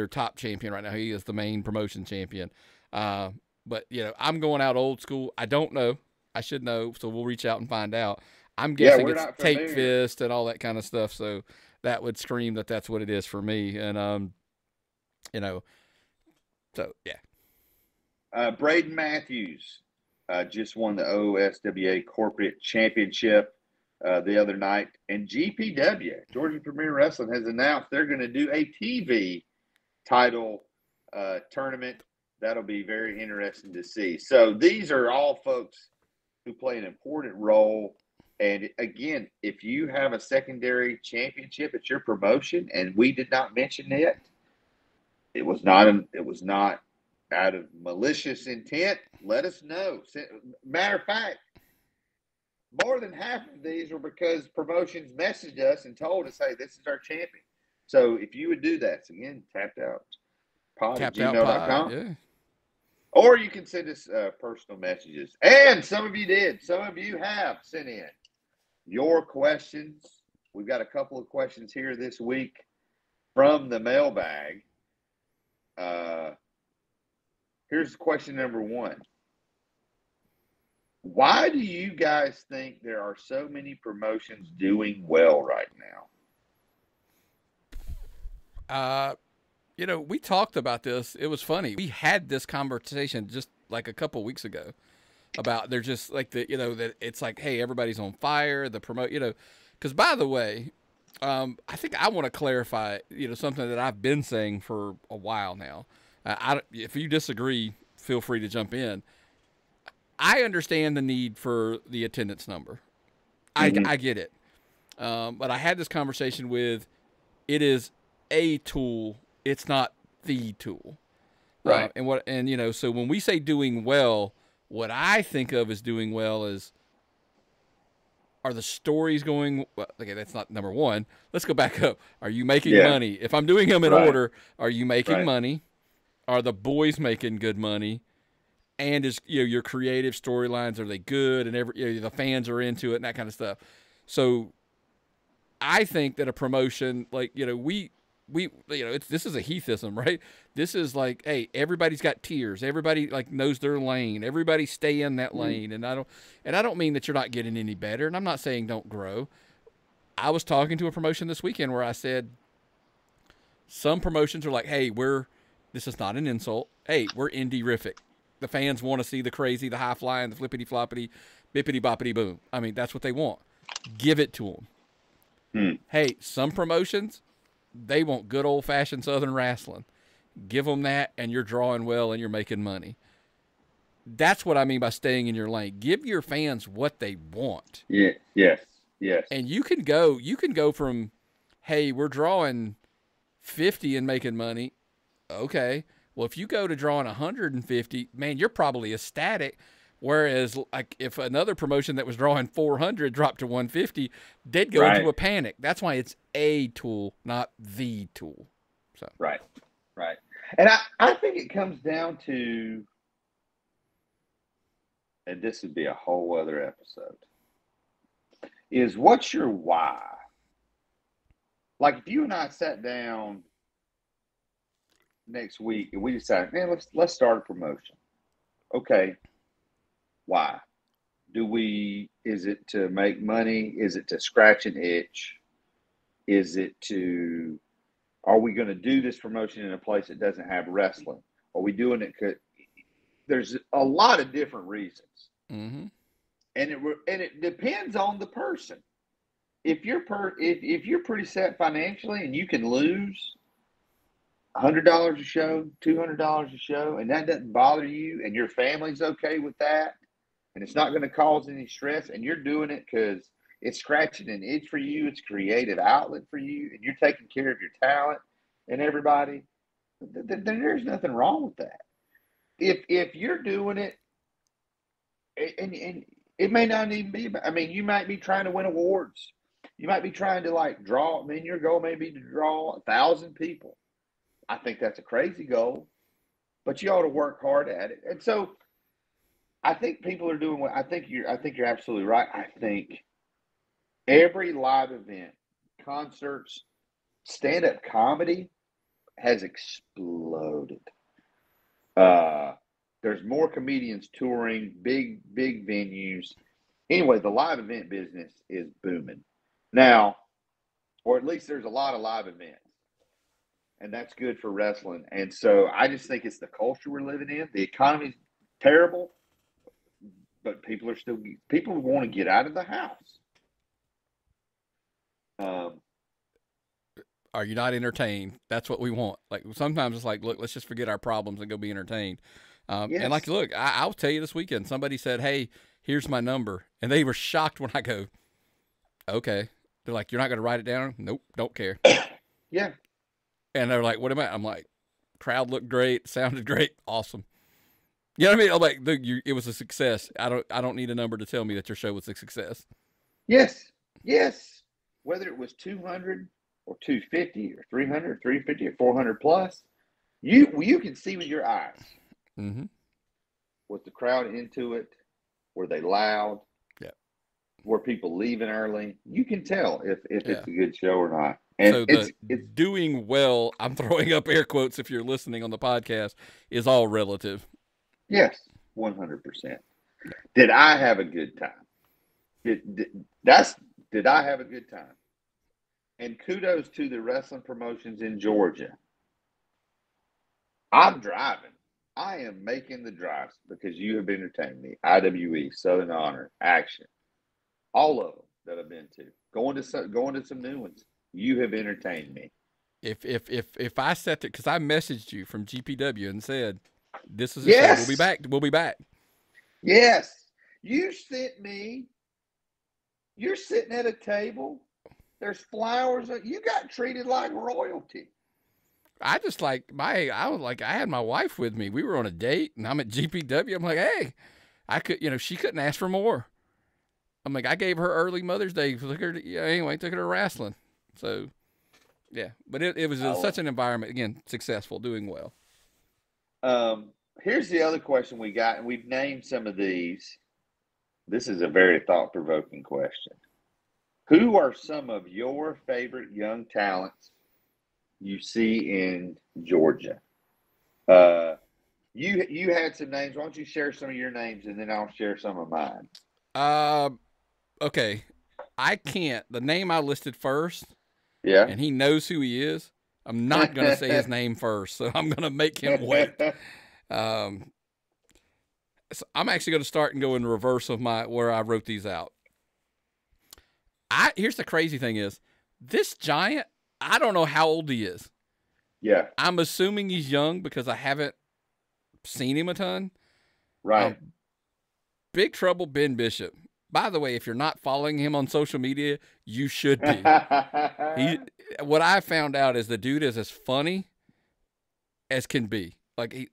top champion right now. He is the main promotion champion. But, I'm going out old school. I don't know. I should know, so we'll reach out and find out. I'm guessing it's tape fist and all that kind of stuff, so that would scream that that's what it is for me. And, so, yeah. Braden Matthews just won the OSWA Corporate Championship the other night. And GPW, Georgia Premier Wrestling, has announced they're going to do a TV title tournament. That'll be very interesting to see. So these are all folks who play an important role. And again, if you have a secondary championship at your promotion and we did not mention it, it was not out of malicious intent, let us know. Matter of fact, more than half of these were because promotions messaged us and told us, hey, this is our champion. So if you would do that, so again, tapped-out@gmail.com. Yeah. Or you can send us personal messages. And some of you did. Some of you have sent in your questions. We've got a couple of questions here this week from the mailbag. Here's question number 1. Why do you guys think there are so many promotions doing well right now? We talked about this. It was funny. We had this conversation just like a couple weeks ago about they're just like that it's like, hey, everybody's on fire. The because by the way, I think I want to clarify, something that I've been saying for a while now. If you disagree, feel free to jump in. I understand the need for the attendance number. Mm-hmm. I get it. But I had this conversation with, it is a tool. It's not the tool. Right. So when we say doing well, what I think of as doing well is, are the stories going well? Okay, that's not number 1. Let's go back up. Are you making money? If I'm doing them in order, are you making money? Are the boys making good money? And is your creative storylines, are they good? And the fans are into it and that kind of stuff. So I think that a promotion like this is a Heathism, right? This is like, hey, everybody's got tiers. Everybody knows their lane. Everybody stay in that lane. And I don't mean that you're not getting any better. And I'm not saying don't grow. I was talking to a promotion this weekend where I said some promotions are like, hey, this is not an insult. Hey, we're indie-rific. The fans want to see the crazy, the high flying, the flippity floppity, bippity boppity boom. I mean, that's what they want. Give it to them. Hey, some promotions, they want good old fashioned Southern wrestling. Give them that, and you're drawing well and you're making money. That's what I mean by staying in your lane. Give your fans what they want. Yeah. Yes. And you can go from, hey, we're drawing 50 and making money. Okay. Well, if you go to drawing 150, man, you're probably ecstatic. Whereas, like, if another promotion that was drawing 400 dropped to 150, they'd go into a panic. That's why it's a tool, not the tool. So Right. And I think it comes down to, and this would be a whole other episode, is what's your why? Like, if you and I sat down next week and we decided, man, let's start a promotion. Okay. Why? Is it to make money? Is it to scratch an itch? Are we going to do this promotion in a place that doesn't have wrestling? Are we doing it? There's a lot of different reasons. Mm-hmm. and it depends on the person. If you're if you're pretty set financially and you can lose $100 a show, $200 a show, and that doesn't bother you, and your family's okay with that, and it's not going to cause any stress, and you're doing it because it's scratching an itch for you, it's creative outlet for you, and you're taking care of your talent and everybody, then there's nothing wrong with that. If you're doing it, and it may not even be, I mean, you might be trying to win awards. You might be trying to like draw, I mean, your goal may be to draw 1,000 people. I think that's a crazy goal, but you ought to work hard at it. And so I think people are doing what I think you're absolutely right. I think every live event, concerts, stand-up comedy has exploded. There's more comedians touring, big venues. Anyway, the live event business is booming now, or at least there's a lot of live events, and that's good for wrestling. And so I just think it's the culture we're living in. The economy's terrible, but people want to get out of the house. Are you not entertained? That's what we want. Like sometimes it's like, look, let's just forget our problems and go be entertained. Yes. And like, look, I'll tell you this weekend, somebody said, hey, here's my number. And they were shocked when I go, okay. They're like, you're not going to write it down? Nope. Don't care. Yeah. And they're like, what am I? I'm like, crowd looked great. Sounded great. Awesome. You know what I mean? I'm like, look, it was a success. I don't need a number to tell me that your show was a success. Yes. Yes. Whether it was 200 or 250 or 300 or 350 or 400 plus, you can see with your eyes. Mm-hmm. Was the crowd into it? Were they loud? Yeah. Were people leaving early? You can tell if it's a good show or not. And so it's doing well, I'm throwing up air quotes if you're listening on the podcast, is all relative. Yes, 100%. Did I have a good time? Did I have a good time? And kudos to the wrestling promotions in Georgia. I'm driving. I am making the drives because you have entertained me. IWE, Southern Honor, Action, all of them that I've been to. Going to some new ones. You have entertained me. If I set it, because I messaged you from GPW and said, this is yes, we'll be back. We'll be back. Yes, you sent me. You're sitting at a table. There's flowers. You got treated like royalty. I just like I had my wife with me. We were on a date and I'm at GPW. I'm like, hey, she couldn't ask for more. I'm like, I gave her early Mother's Day. Took her to wrestling. So yeah, but it was such an environment, again, successful, doing well. Here's the other question we got, and we've named some of these. This is a very thought-provoking question. Who are some of your favorite young talents you see in Georgia? You had some names. Why don't you share some of your names, and then I'll share some of mine. Okay. I can't. The name I listed first, yeah, and he knows who he is. I'm not going to say his name first, so I'm going to make him wait. So I'm actually going to start and go in reverse of where I wrote these out. Here's the crazy thing is, this giant, I don't know how old he is. Yeah. I'm assuming he's young because I haven't seen him a ton. Right. Big Trouble Ben Bishop. By the way, if you're not following him on social media, you should be. What I found out is the dude is as funny as can be. Like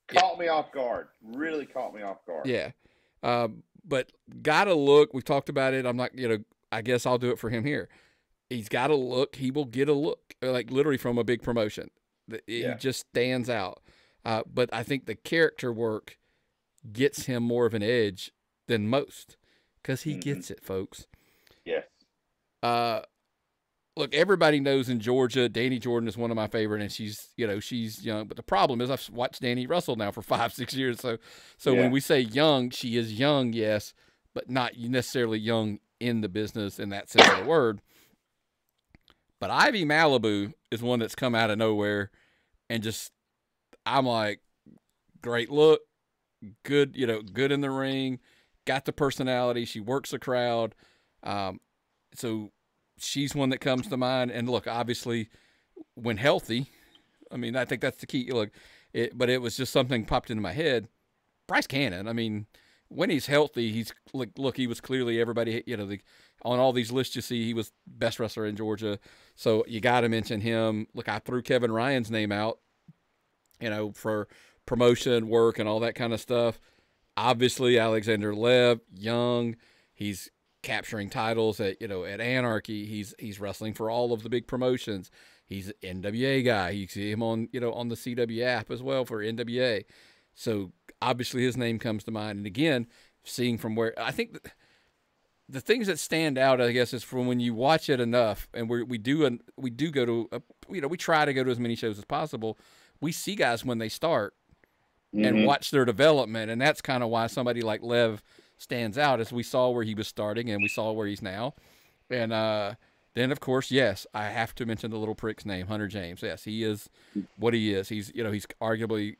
caught me off guard. Really caught me off guard. Yeah. But gotta look. We've talked about it. I'm not, I guess I'll do it for him here. He's got a look. He will get a look, like literally from a big promotion. He just stands out. But I think the character work gets him more of an edge than most because he gets it, folks. Yes. Look, everybody knows in Georgia, Danny Jordan is one of my favorite, and she's young. But the problem is I've watched Danny wrestle now for 5-6 years. So when we say young, she is young, yes, but not necessarily young in the business in that sense of the word. But Ivy Malibu is one that's come out of nowhere and just, I'm like, great look, good, good in the ring. got the personality. She works the crowd. So she's one that comes to mind. And look, obviously, when healthy, I mean, I think that's the key. Look, but it was just something popped into my head. Bryce Cannon. I mean, when he's healthy, he's look. He was clearly everybody. On all these lists you see, he was best wrestler in Georgia. So you got to mention him. Look, I threw Kevin Ryan's name out, for promotion work and all that kind of stuff. Obviously, Alexander Lev, young, he's capturing titles at Anarchy. He's wrestling for all of the big promotions. He's an NWA guy. You see him on on the CW app as well for NWA. So obviously his name comes to mind. And again, seeing from where I think the things that stand out, I guess, is from when you watch it enough, and we do go to we try to go to as many shows as possible. We see guys when they start and watch their development, and that's kind of why somebody like Lev stands out, as we saw where he was starting and we saw where he's now. And then, of course, yes, I have to mention the little prick's name, Hunter James. Yes, he is what he is. He's he's arguably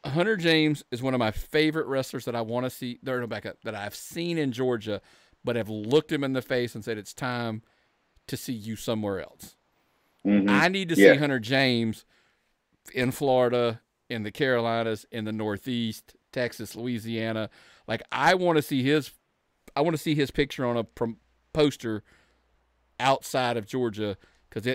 Hunter James is one of my favorite wrestlers that I want to see. That I've seen in Georgia, but have looked him in the face and said it's time to see you somewhere else. I need to see Hunter James in Florida, in the Carolinas, in the Northeast, Texas, Louisiana. Like, I want to see his picture on a poster outside of Georgia, because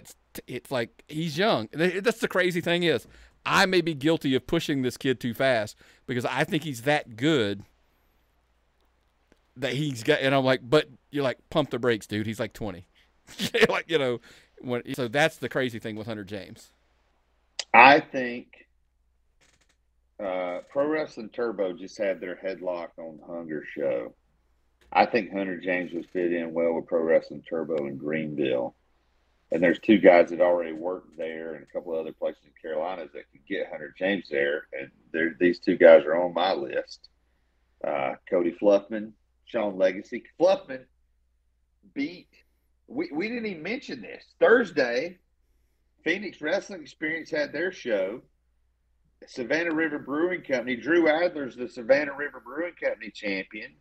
it's like, he's young. That's the crazy thing is, I may be guilty of pushing this kid too fast because I think he's that good that he's got, and I'm like, but you're like, pump the brakes, dude. He's like 20. So that's the crazy thing with Hunter James. I think Pro Wrestling Turbo just had their headlock on Hunger show. I think Hunter James would fit in well with Pro Wrestling Turbo in Greenville. And there's two guys that already work there and a couple of other places in Carolinas that could get Hunter James there. And these two guys are on my list. Cody Fluffman, Sean Legacy. Fluffman beat – we didn't even mention this. Thursday, Phoenix Wrestling Experience had their show. Savannah River Brewing Company. Drew Adler's the Savannah River Brewing Company champion.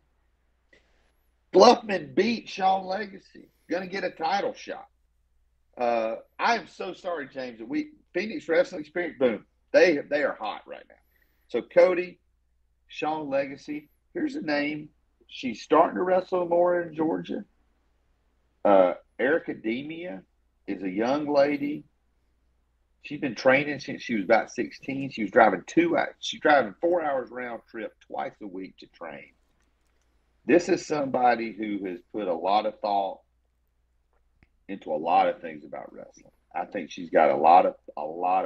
Fluffman beat Sean Legacy. Going to get a title shot. I am so sorry, James, that Phoenix Wrestling Experience, boom, they are hot right now. So Cody, Sean Legacy, here's a name. She's starting to wrestle more in Georgia. Erica Demia is a young lady. She's been training since she was about 16. She's driving 4 hours round trip twice a week to train. This is somebody who has put a lot of thought into a lot of things about wrestling. I think she's got a lot of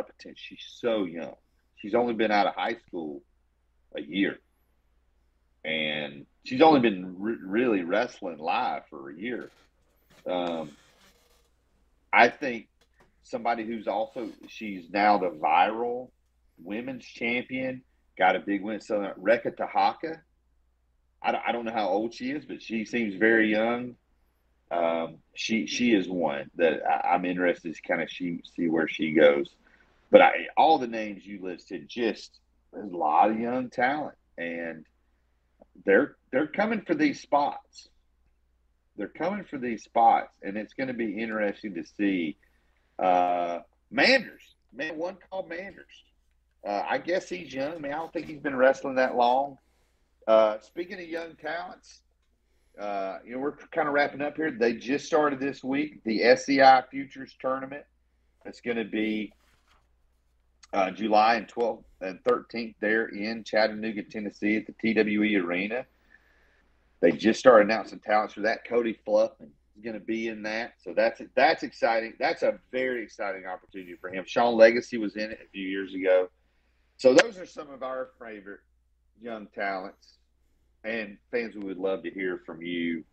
potential. She's so young. She's only been out of high school a year, and she's only been really wrestling live for a year. I think somebody who's also, she's now the viral women's champion, got a big win. So Rekha Tahaka, I don't know how old she is, but she seems very young. She is one that I'm interested to kind of see where she goes. But all the names you listed, just there's a lot of young talent, and they're coming for these spots. They're coming for these spots, and it's going to be interesting to see. Manders, one called Manders. I guess he's young. I mean, I don't think he's been wrestling that long. Speaking of young talents, we're kind of wrapping up here. They just started this week the SCI Futures Tournament. It's going to be July 12th and 13th there in Chattanooga, Tennessee at the TWE Arena. They just started announcing talents for that. Cody Fluffman is going to be in that. So that's exciting. That's a very exciting opportunity for him. Sean Legacy was in it a few years ago. So those are some of our favorite young talents. And fans, we would love to hear from you.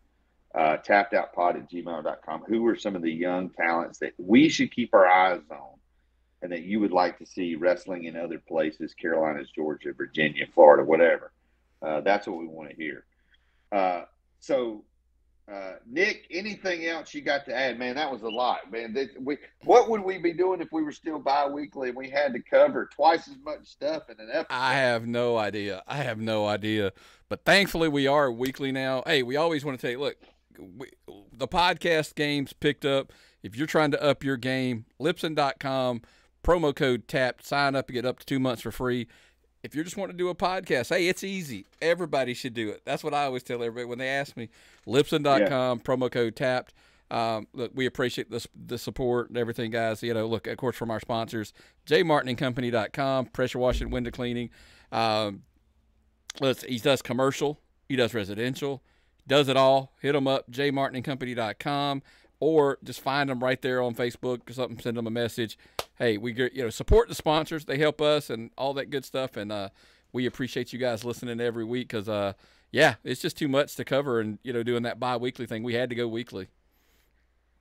TappedOutPod@gmail.com. Who are some of the young talents that we should keep our eyes on and that you would like to see wrestling in other places, Carolinas, Georgia, Virginia, Florida, whatever. That's what we want to hear. So Nick, anything else you got to add? Man, that was a lot, man. What would we be doing if we were still bi-weekly and we had to cover twice as much stuff in an episode? I have no idea. But thankfully, we are weekly now. Hey, we always want to tell you, look, the podcast game's picked up. If you're trying to up your game, Libsyn.com, promo code TAPPED, sign up and get up to 2 months for free. If you're just wanting to do a podcast, hey, it's easy. Everybody should do it. That's what I always tell everybody when they ask me. Libsyn.com, promo code TAPPED. Look, we appreciate the support and everything, guys. Look, of course, from our sponsors, jmartinandcompany.com, pressure washing, window cleaning. He does commercial. He does residential. Does it all. Hit him up, jmartinandcompany.com, or just find them right there on Facebook or something. Send them a message. Hey, we support the sponsors. They help us and all that good stuff. And we appreciate you guys listening every week because, it's just too much to cover. And, doing that bi-weekly thing, we had to go weekly.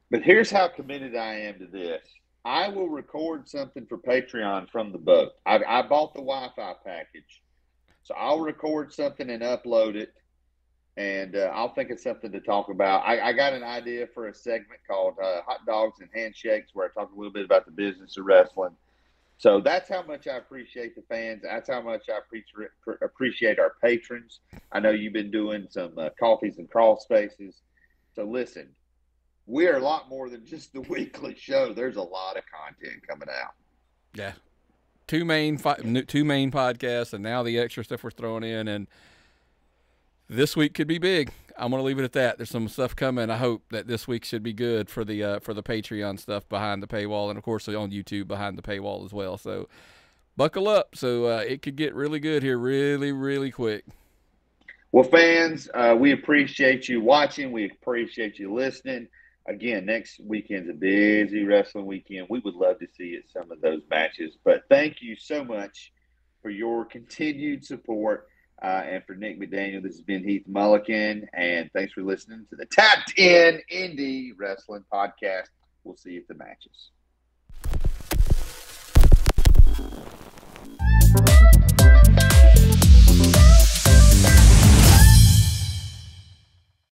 But here's how committed I am to this. I will record something for Patreon from the boat. I bought the Wi-Fi package. So I'll record something and upload it. And I'll think of something to talk about. I got an idea for a segment called Hot Dogs and Handshakes where I talk a little bit about the business of wrestling. So that's how much I appreciate the fans. That's how much I appreciate our patrons. I know you've been doing some coffees and crawl spaces. So listen, we are a lot more than just the weekly show. There's a lot of content coming out. Yeah. Two main podcasts, and now the extra stuff we're throwing in. And this week could be big. I'm going to leave it at that. There's some stuff coming. I hope that this week should be good for the Patreon stuff behind the paywall, and of course on YouTube behind the paywall as well. So buckle up. So it could get really good here really, really quick. Well, fans, we appreciate you watching. We appreciate you listening. Again, next weekend's a busy wrestling weekend. We would love to see you at some of those matches. But thank you so much for your continued support. And for Nick McDaniel, this has been Heath Mulligan. And thanks for listening to the Tapped In Indie Wrestling Podcast. We'll see you at the matches.